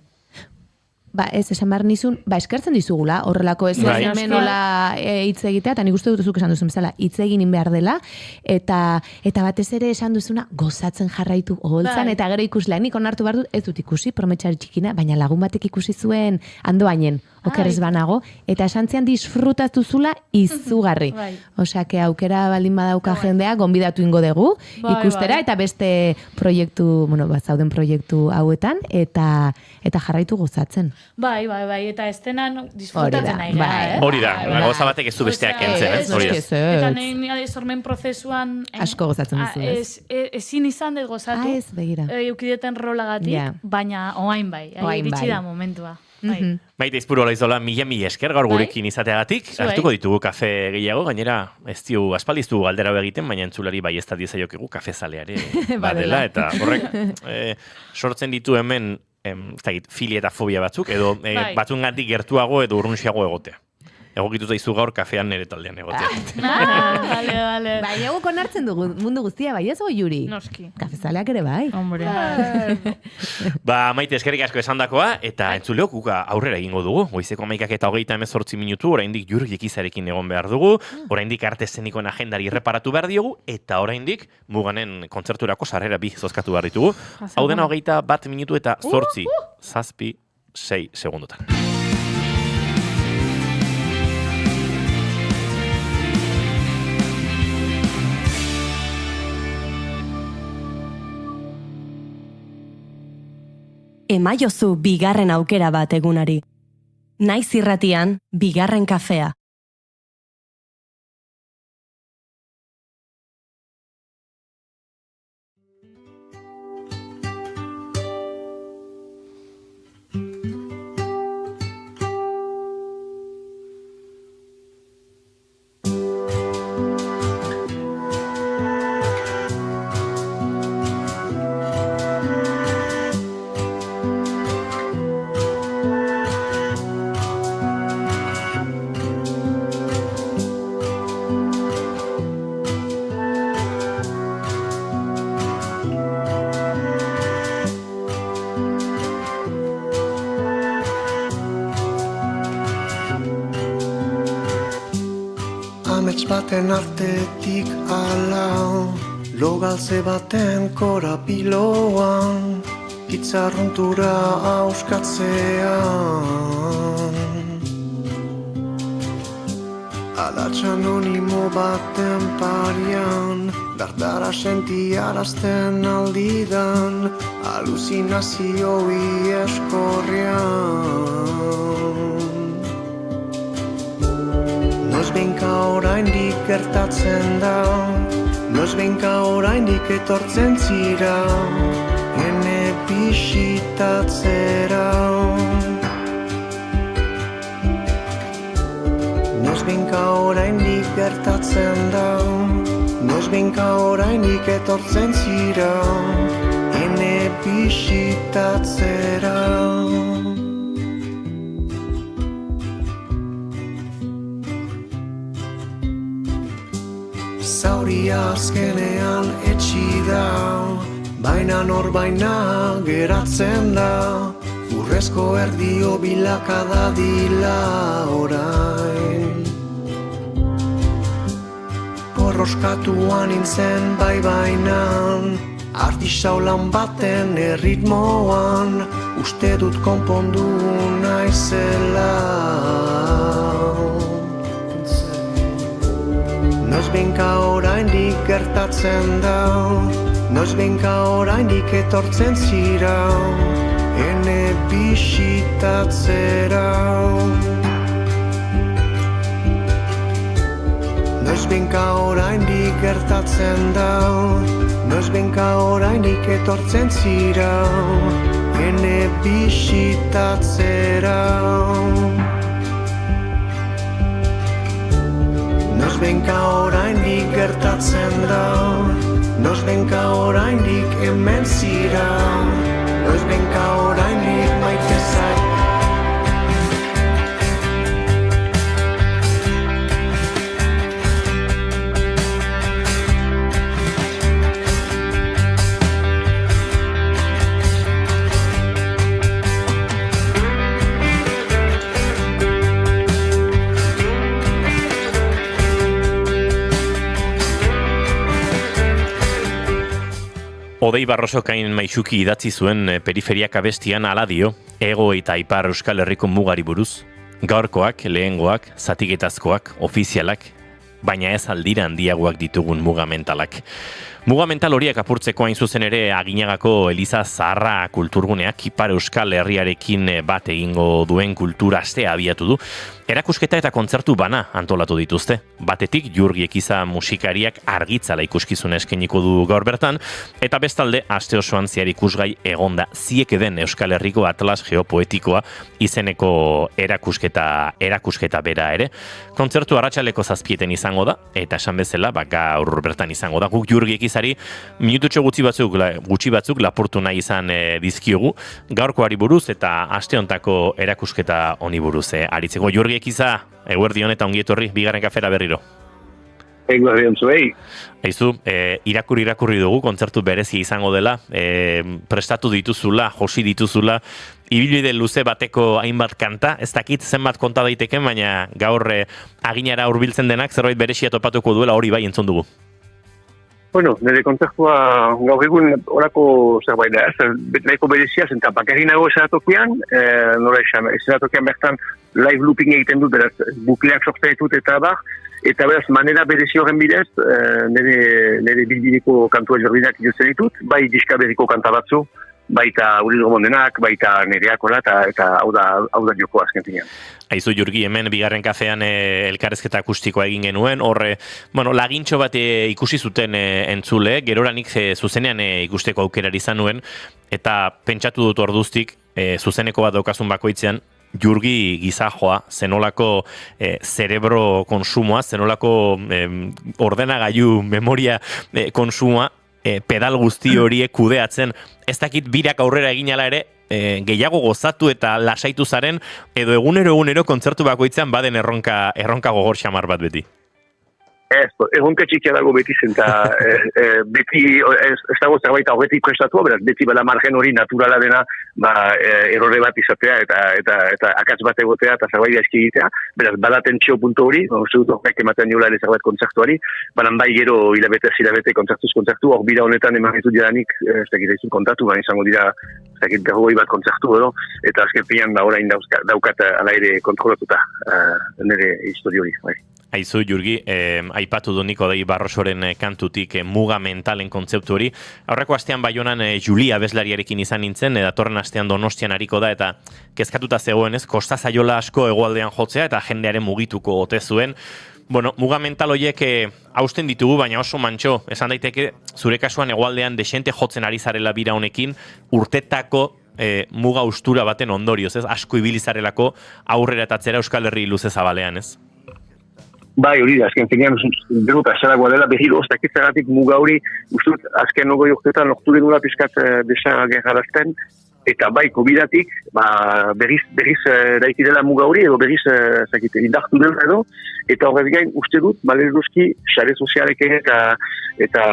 Esan behar nizun, eskertzen dizugula, horrelako ez hemen hola hitz egitea, eta nik uste dut esan duzun bezala, hitz egin behar dela, eta batez ere esan duzuna, gozatzen jarraitu oholtzan, eta gero ikusleak, nik onartu behar dut, ez dut ikusi, prometxari txikina, baina lagun batek ikusi zuen andoainen, okerrez banago, eta esantzean disfrutatu zula izugarri. Osea, aukera baldin badauka jendea, gonbidatu ingo dugu, ikustera, eta beste proiektu, zauden proiektu hauetan, eta jarraitu gozatzen. Bai, eta estenan disfrutatzen nahi gara, Hori da, gauza batek ez du besteak kentzen, ez? Hori da. Eta nahi sormen prozesuan... Asko gozatzen duzu, ez? Ezin izan dut gozatu, eukideten rolagatik, baina oain bai, iritsi da momentua. Maite Izpuru Olaizola, mila esker gaur gurekin izateagatik. Hartuko ditugu kafe gehiago, gainera ez dio aspaldiztu galdera egiten, baina entzulari bai ez da diezaiokegu kafezaleare badela, eta horrek sortzen ditu hemen filia eta fobia batzuk, edo batzuengatik gertuago edo urrunxiago egotea. Egokitu zaizu gaur kafean nire taldean egotea. Bale. Bai, egok onartzen dugu mundu guztia, bai ez Juri? Noski. Kafezaleak ere bai. Hombre. Maite, eskerrik asko esandakoa, eta entzuleok guka aurrera egingo dugu. Goizeko 11:28 minutu, oraindik Jurgi Ekizarekin egon behar dugu, oraindik arte eszenikoen agendari erreparatu behar diogu, eta oraindik Muganen kontzerturako sarrera 2 zozkatu behar ditugu. Hau dena 21 minutu eta 8:06 segundotan. Emaiozu bigarren aukera bat egunari. Naiz irratian, bigarren kafea. Amets baten artetik ala, logaltze baten korapiloan, itzarruntura auskatzean. Alatx anonimo baten parian, dardara sentiarazten aldidan, aluzinazioi eskorrian. Noizbehinka oraindik gertatzen da, noizbehinka oraindik etortzen zira, ene bisitatzera. Noizbehinka oraindik gertatzen gertatzen da, noizbenka orainik etortzen zira, ene bisitatzera. Zauria azkenean etxi da, baina norbaina geratzen da, urrezko erdio bilakada dila orain. Porroskatuan nintzen bai bainan, artisaulan baten erritmoan, uste dut konpondu naizela. Noizbenka oraindik gertatzen da, noizbenka oraindik etortzen zira, ene bisitatzera. Noizbenka oraindik gertatzen da, noizbenka oraindik etortzen zira, ene bisitatzera. Noizbenka oraindik gertatzen da, noizbenka oraindik hemen zira, noizbenka oraindik maite zait. Odei Barrosokain Maixuki idatzi zuen periferiak abestian hala dio, Hego eta Ipar Euskal Herriko mugari buruz. Gaurkoak, lehengoak, zatiketazkoak, ofizialak, baina ez aldira handiagoak ditugun mugamentalak. Mugamental horiek apurtzeko hain zuzen ere Aginagako Eliza Zaharra kulturguneak Ipar Euskal Herriarekin bat egingo duen kultura astea abiatu du. Erakusketa eta kontzertu bana antolatu dituzte. Batetik Jurgi Ekiza musikariak argitzala ikuskizuna eskainiko du gaur bertan, eta bestalde aste osoan zehar ikusgai egonda ziek den Euskal Herriko Atlas Geopoetikoa izeneko erakusketa bera ere. Kontzertu arratsaleko 7 izango da, eta esan bezala gaur bertan izango da. Guk Jurgi Ekizari minututxo gutxi batzuk lapurtu nahi izan dizkiogu gaurkoari buruz eta aste hontako erakusketa honi buruz aritzeko. Jurgi Ekiza, eguerdion eta ongietorri bigarren kafera berriro. Eguerdion zuei. Aizu, irakurri dugu, kontzertu berezi izango dela, prestatu dituzula, josi dituzula, ibilbide luze bateko hainbat kanta, ez dakit zenbat konta daiteken, baina gaur aginara hurbiltzen denak zerbait berezia topatuko duela hori bai entzun dugu. Bueno, nire kontzertua gaur egun orako zerbait da, nahiko berezia zen, eta bakarri nago esanatokian, nora esanatokian bertan live looping egiten dut, beraz, bukleak sortzen ditut eta bar, eta beraz, manera berezi horren bidez, nire bilbideko kantua jorbinak ikusten ditut, bai diska berriko kanta batzu, baita Uriel Gomondenak, baita Nereakola, eta hau da joko azken finean. Aizu Jurgi, hemen bigarren kafean elkarrezketa akustikoa egin genuen, horre, lagintxo bat ikusi zuten entzule, geroranik zuzenean ikusteko aukerari izan nuen, eta pentsatu dut orduztik, zuzeneko bat daukazun bakoitzean, Jurgi gizajoa, zenolako zerebro konsumoa, zenolako ordenagailu memoria konsumoa, pedal guzti horiek kudeatzen, ez dakit birak aurrera egin ala ere, gehiago gozatu eta lasaitu zaren, edo egunero kontzertu bakoitzean baden erronka gogor xamar bat beti. Ez, erronka txikia dago beti zen, eta beti, ez dago zerbait aurretik prestatua, beraz, beti bela margen hori naturala dena, errore bat izatea, eta akats bat egotea, eta zerbait gaizki egitea, beraz, bada tentsio puntu hori, uste dut horrek ematen niola ere zerbait kontzertuari, banan bai gero hilabete, kontzertu, hor bira honetan eman ditut jadanik, ez dakit ez kontatu, baina izango dira, ez dakit berrogei bat kontzertu edo, eta azken pian orain daukat ala ere kontrolatuta nire histori hori, bai. Aizu, Jurgi, aipatu du Odei Barrosoren kantutik muga mentalen kontzeptu hori. Aurreko astean Baionan Julia abeslariarekin izan nintzen, datorren astean Donostian hariko da, eta kezkatuta zegoen ez, kosta zaiola asko hegoaldean jotzea, eta jendearen mugituko ote zuen. Muga mental horiek hausten ditugu, baina oso mantxo, esan daiteke, zure kasuan hegoaldean desente jotzen ari zarela bira honekin, urtetako muga ustura baten ondorioz, ez? Asko ibilizarelako aurrera eta atzera Euskal Herri luze zabalean, ez? Bai, hori da, azken finean, dut, azaragoa dela, behiro, ez dakitzagatik muga hori, uste dut, azken 20 urteetan lortu denula pizkat desagerrarazten, eta bai, COVID-atik, berriz daiki dela muga hori, edo berriz, indartu dela edo, eta horrez gain, uste dut, baleruzki, xare sozialek ere, eta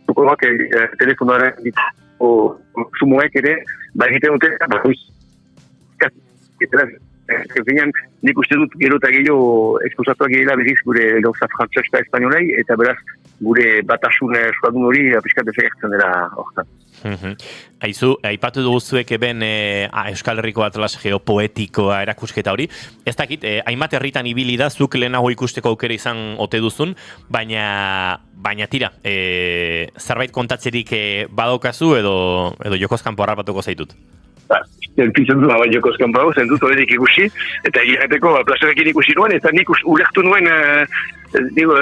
tukoak telefonoaren sumoek ere, egiten dute, nik uste dut gero eta gehiago esposatuak girela berriz gure gauza frantzaz eta espainolei, eta beraz gure batasun eskuadun hori pixkat desagertzen dela hortan. Aizu, aipatu duguzuek eben Euskal Herriko Atlas geopoetikoa erakusketa hori. Ez dakit, hainbat herritan ibili da, zuk lehenago ikusteko aukera izan ote duzun, baina tira, zerbait kontatzerik badaukazu edo jokozkan harrapatuko zaitut? Zentzen du, jokozkan bau, zentut horretik ikusi, eta egirateko plazarekin ikusi nuen, eta nik ulertu nuen,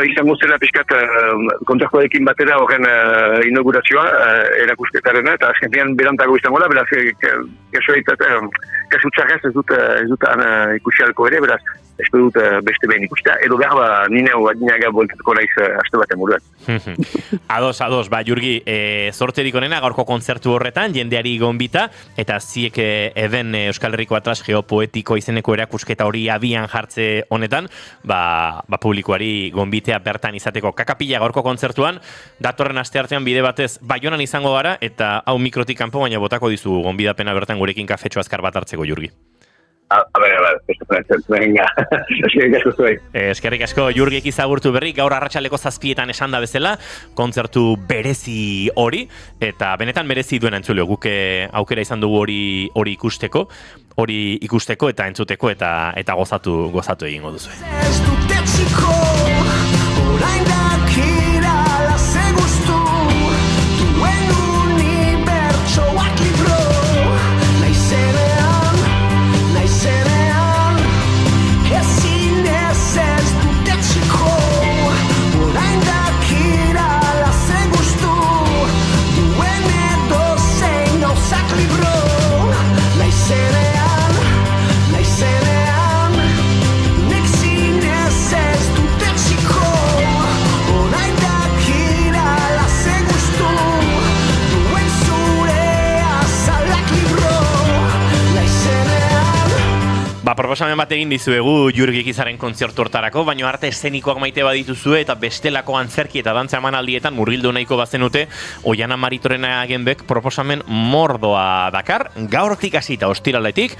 izango zela pixkat kontrakoarekin batera horren inaugurazioa, erakusketarena, eta azken finan berantago izango da, beraz, kasutxarrez ez dut ikusi alko ere, beraz, espero dut beste behin ikustea, edo behar nineo adinaga boltatuko naiz aste baten buruan. Ados, Jurgi, zorterik onena gaurko kontzertu horretan, jendeari gonbita, eta ziek eben Euskal Herriko Atlas geopoetiko izeneko erakusketa hori abian jartze honetan, publikoari gonbitea bertan izateko kakapila gaurko kontzertuan, datorren asteartean bide batez Baionan izango gara, eta hau mikrotik kanpo baina botako dizu gonbidapena bertan gurekin kafetxo azkar bat hartzeko, Jurgi. Venga, eskerrik asko zuei. Eskerrik asko, Jurgi ezagurtu berri, gaur arratsaldeko 7etan esan da bezala, kontzertu berezi hori, eta benetan merezi duena entzuleo, guk aukera izan dugu hori ikusteko eta entzuteko eta gozatu egingo duzu. Ez dut etziko, orain dakira ze gustu, duen unibertsoak libro, naizenean, ezin ez dut etziko, orain dakira ze gustu, duen edozein gauzak libro, naizenean, nik zinez ez dut etziko, orain dakira ze gustu, duen zure azalak libro, naizenean. Proposamen bat egin dizuegu Jurgi Ekizaren kontzertu hortarako, baina arte eszenikoak maite badituzue eta bestelako antzerki eta dantza emanaldietan murgildu nahiko bazenute, Oiana Maritorena agenbek proposamen mordoa dakar, gaurtik hasita ostiraletik,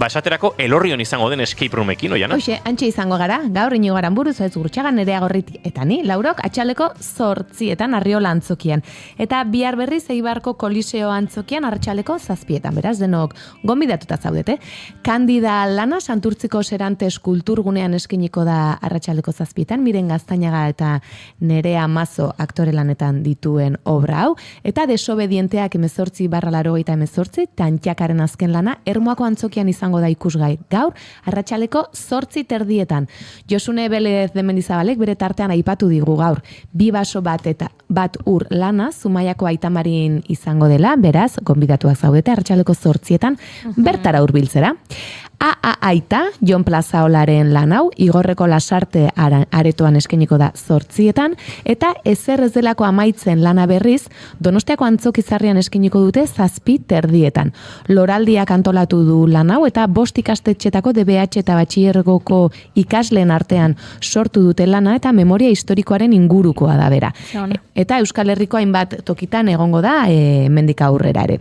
esaterako Elorrion izango den escape roomekin, Oiana? Hoxe, antxe izango gara, gaur inigogaran buruz ez Gurtxagan Nerea Gorriti eta ni, Laurok, atxaleko 8etan Arriola antzokian. Eta bihar berriz Eibarko Koliseo antzokian arratsaleko 7etan, beraz denok gonbidatuta zaudete. Kandida Lana Santurtziko Serantes kulturgunean eskiniko da arratsaleko 7etan, Miren Gaztañaga eta Nerea Mazo aktore lanetan dituen obra hau, eta Desobedienteak 18/88, Tantxakaren azken lana, Ermuako antzokian izango da ikusgai gaur, arratsaleko 8:30. Josune Belez de Mendizabalek bere tartean aipatu digu gaur, 2 baso bat eta bat ur lana, Zumaiako Aitamarin izango dela, beraz, gonbidatuak zaudete arratsaleko 8etan, bertara hurbiltzera. Aita, Jon Plazaolaren lan hau, Igorreko Lasarte aretoan eskeniko da 8etan, eta ezer ez delako amaitzen lana berriz, Donostiako Antzokizarrian eskeniko dute 7:30. Loraldiak antolatu du lan hau, eta 5 ikastetxetako DBH eta batxillergoko ikasleen artean sortu dute lana, eta memoria historikoaren ingurukoa da bera. Eta Euskal Herriko hainbat tokitan egongo da hemendik aurrera ere.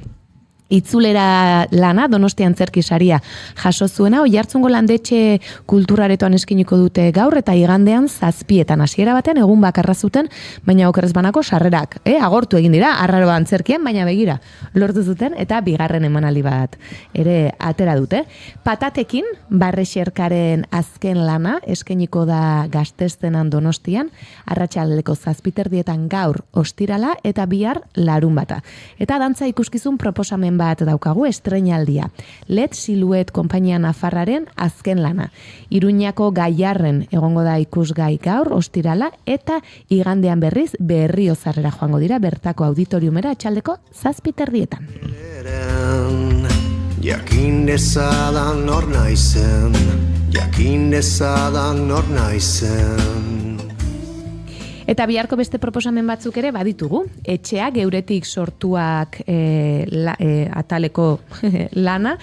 Itzulera lana, Donostia Antzerki saria jaso zuena, Oiartzungo Landetxe kulturaretoan eskiniko dute gaur, eta igandean 7etan hasiera batean egun bakarra zuten, baina okerrez banako sarrerak, agortu egin dira, arraro antzerkien, baina begira, lortu zuten, eta bigarren emanaldi bat ere atera dute. Patatekin, Barrexerkaren azken lana, eskiniko da Gazteztenan Donostian, arratsaldeko 7:30 gaur ostirala, eta bihar larunbata. Eta dantza ikuskizun proposamen bat daukagu, estreinaldia. Led Siluet konpainia nafarraren azken lana. Iruñako Gaiarren egongo da ikusgai gaur, ostirala, eta igandean berriz Berriozarrera joango dira, bertako auditoriumera atxaldeko 7:30. Jakin dezadan nor naizen, jakin dezadan nor naizen. Eta biharko beste proposamen batzuk ere baditugu. Etxea geuretik sortuak ataleko lana,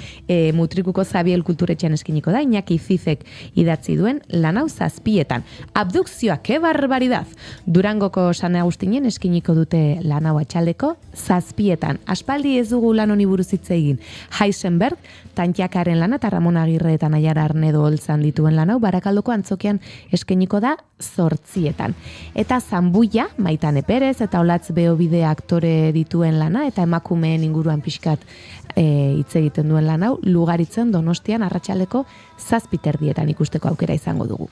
Mutrikuko Zabiel kulturetxean eskiniko da, Iñaki Zizek idatzi duen lan hau 7etan. Abdukzioa, ke barbaridad! Durangoko San Agustinen eskiniko dute lan hau atxaldeko 7etan. Aspaldi ez dugu lan honi buruz hitz egin. Heisenberg, Tantiakaren lana eta Ramon Agirre eta Naiara Arnedo Oltzan dituen lan hau Barakaldoko antzokian eskeniko da 8etan. Eta Zambuia, Maitane Perez eta Olatz Beobide aktore dituen lana eta emakumeen inguruan pixkat hitz egiten duen lan hau Lugaritzen Donostian arratsaldeko 7:30 ikusteko aukera izango dugu.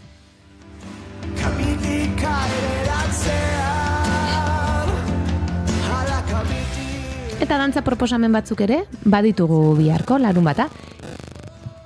Eta dantza proposamen batzuk ere baditugu biharko larunbata.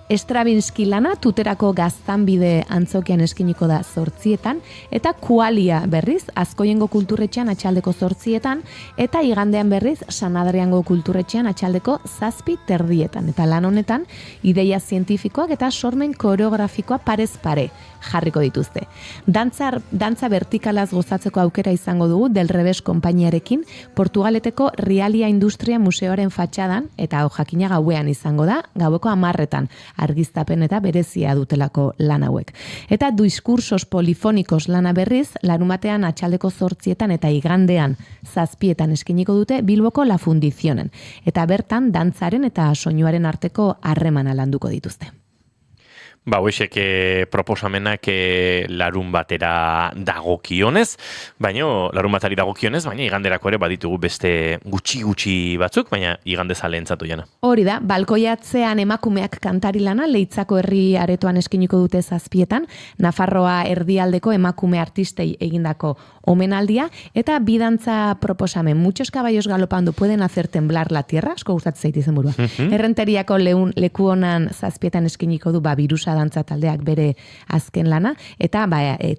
Stravinsky lana Tuterako Gaztanbide antzokian eskiniko da 8etan, eta Kualia berriz Azkoiengo kulturretxean atxaldeko 8etan, eta igandean berriz San Adriango kulturretxean atxaldeko 7:30. Eta lan honetan ideia zientifikoak eta sormen koreografikoa parez pare jarriko dituzte. Dantza vertikalaz gozatzeko aukera izango dugu Del Revés konpainiarekin Portugaleteko Realia Industria Museoaren fatxadan, eta hau jakina gauean izango da, gaueko 10etan argiztapen eta berezia dutelako lan hauek. Eta diskursos polifonikos lana berriz, larumatean atxaldeko 8etan eta igandean 7etan eskiniko dute Bilboko La Fundizionen. Eta bertan dantzaren eta soinuaren arteko harremana landuko dituzte. Hoexek proposamenak larun batera dagokionez, larun batari dagokionez, baina iganderako ere baditugu beste gutxi batzuk, baina igandez alentzatu jana. Hori da, balkoiatzean emakumeak kantari lana Leitzako herri aretoan eskiniko dute 7etan, Nafarroa erdialdeko emakume artistei egindako omenaldia, eta bidantza proposamen, muchos caballos galopando pueden hacer temblar la tierra, asko gustatzen zait izenburua. Errenteriako leku honan 7etan eskiniko du birusa dantza taldeak bere azken lana, eta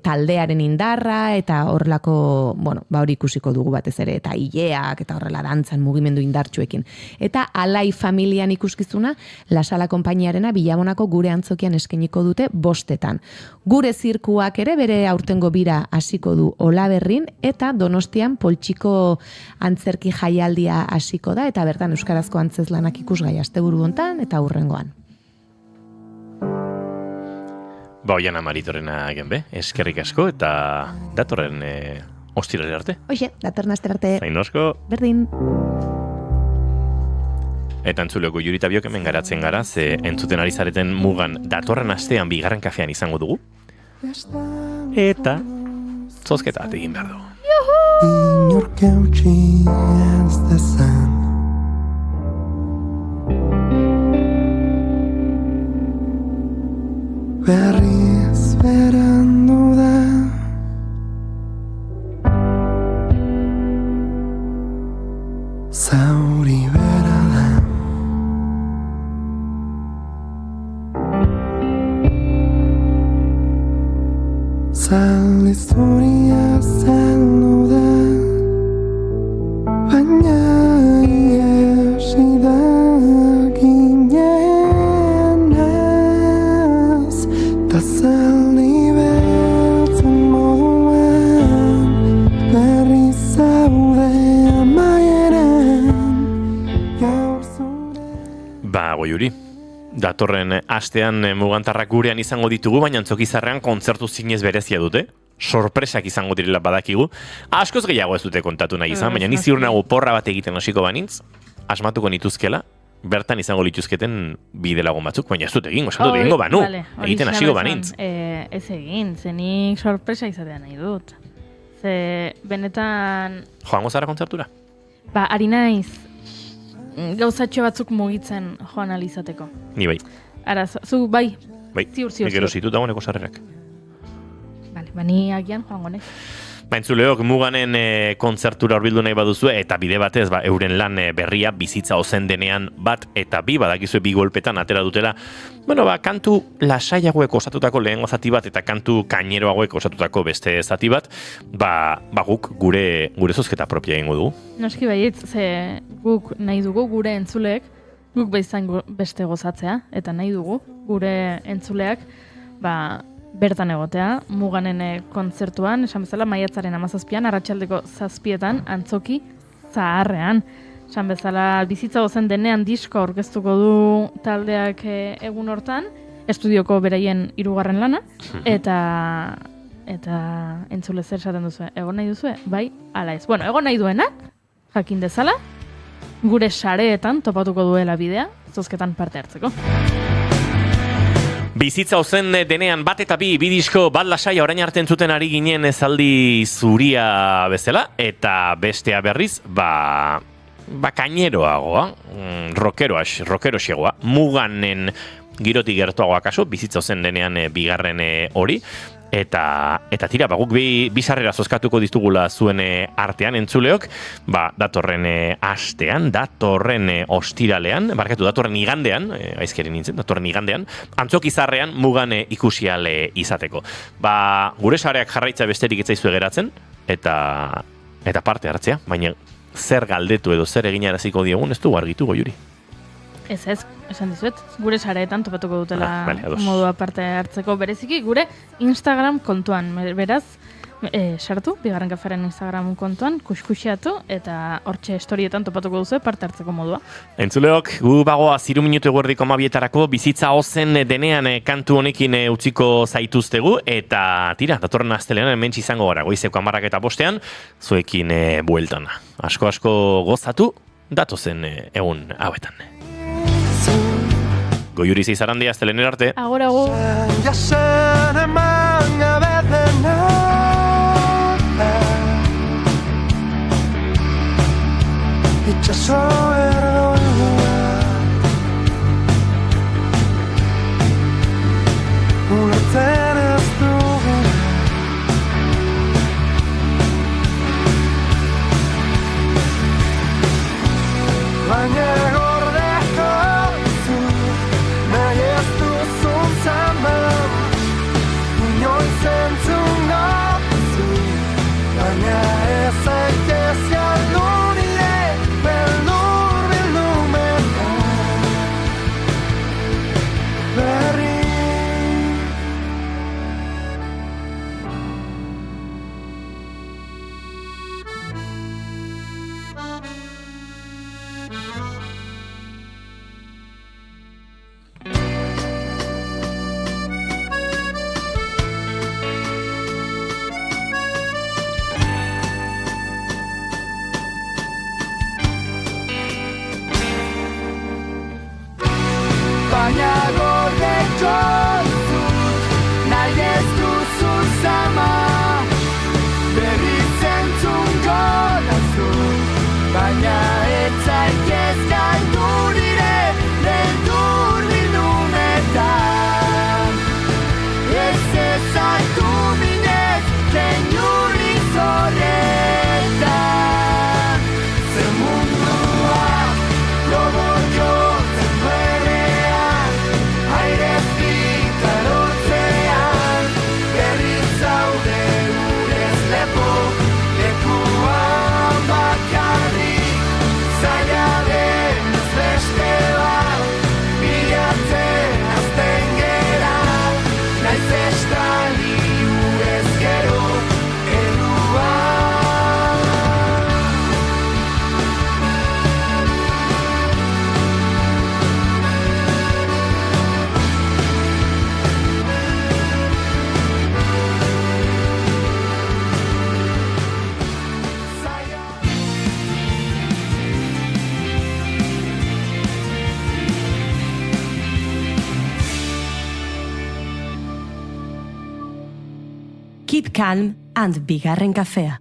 taldearen indarra, eta horrelako, hori ikusiko dugu batez ere, eta hileak, eta horrela dantzan mugimendu indartsuekin. Eta Alai familian ikuskizuna, La Sala konpainiarena Bilabonako gure antzokian eskeniko dute 5etan. Gure zirkuak ere bere aurtengo bira hasiko du Olaberrin, eta Donostian Poltsiko antzerki jaialdia hasiko da, eta bertan euskarazko antzezlanak ikusgai asteburu hontan eta hurrengoan. Oiana Maritorrena genbe, eskerrik asko, eta datorren ostirale arte. Hoxe, datorren astera arte. Zain osko. Berdin. Eta entzuleko Jurita Biok hemen garatzen gara, ze entzuten ari zareten mugan datorren astean bigarren kafean izango dugu. Eta zozketa bat egin behar dugu. Inork eutxi ez dezan berriz berandu da zauri bera da zal historia zaldu da baina iesi da ginenaz ta zaldi beltzen moduan berri zaude amaieran gaur zure Goiuri, datorren astean mugantarrak gurean izango ditugu, baina Antzokizarrean kontzertu zinez berezia dute. Sorpresak izango direla badakigu. Askoz gehiago ez dute kontatu nahi izan, baina ni ziur nago porra bat egiten hasiko banintz, asmatuko nituzkela, bertan izango lituzketen bidelagun batzuk, baina ez dut egingo, esan dut egingo banu, egiten hasiko banintz. Ez egin, zenik sorpresa izatea nahi dut. Ze benetan... Joango zara kontzertura? Ari naiz, gauzatxo batzuk mugitzen joan alizateko. Ni bai. Ara, zu bai. Ziur. Gero zitut dagoeneko sarrerak. Ni agian joango naiz. Entzuleok muganen kontzertura horbildu nahi baduzu, eta bide batez euren lan berria bizitza ozen denean bat eta bi, badakizue bi golpetan atera dutela, kantu lasaiagoek osatutako lehengo zati bat eta kantu kaineroagoek osatutako beste zati bat, guk gure zozketa propia egingo dugu. Noski baiet, ze guk nahi dugu gure entzuleek, guk bezain beste gozatzea, eta nahi dugu gure entzuleak, bertan egotea, Muganen kontzertuan, esan bezala, maiatzaren 17an, arratsaldeko 7etan, antzoki zaharrean. Esan bezala, bizitza gozen denean disko aurkeztuko du taldeak egun hortan, estudioko beraien 3. lana, eta entzule zer esaten duzu, egon nahi duzu, bai, ala ez. Bueno, egon nahi duenak, jakin dezala, gure sareetan topatuko duela bidea, zozketan parte hartzeko. Bizitza ozen denean bat eta bi disko bat lasaia orain arte entzuten ari ginen ezaldi zuria bezala, eta bestea berriz, kaineroagoa, rockeroxegoa, Muganen girotik gertuagoa kaso, bizitza ozen denean bigarren hori, eta tira, guk bi sarrera zozkatuko diztugula zuen artean entzuleok, datorren astean, datorren ostiralean, datorren igandean, aizkeri nintzen, datorren igandean, Antzoki Zaharrean Mugan ikusiale izateko. Gure sareak jarraitza besterik etzaizue geratzen, eta parte hartzea, baina zer galdetu edo zer eginaraziko diegun, ez du argituko, Juri. Ez, esan dizuet, gure sareetan topatuko dutela modua parte hartzeko bereziki, gure Instagram kontuan, beraz, sartu, bigarren kafearen Instagram kontuan, kuskusiatu, eta hortxe storietan topatuko duzu parte hartzeko modua. Entzuleok, gu bagoa 3 minutu eguerdiko 12etarako bizitza ozen denean kantu honekin utziko zaituztegu, eta tira, datorren astelean hementsi izango gara, goizeko 10:05 zuekin bueltan. Asko gozatu, datozen egun hauetan. Goiuri Zizarandia, astelener arte. Agur. Jasen eman gabe dena, itxaso erdoilua, ulertzen ez duguna, baina gordeko zu, nahi ez duzun zaman, inoiz entzun gazu, baina ez zaitez galdu nire, beldur berri. Baina gordeko dut, nahi ez duzun zama, berriz entzungo nazu, baina ez zaitez galdu nire, beldur bildunetan. Ez ezaitu minez, keinu horretan. Zer mundua, lobo jotzen duenean, airez bitarotzean, berriz zaude urez lepo, lekuan bakarrik, zaila denez beste bat, bilatzen azten gera, naiz estali urez gero, eruan. Keep calm and bigarren kafea.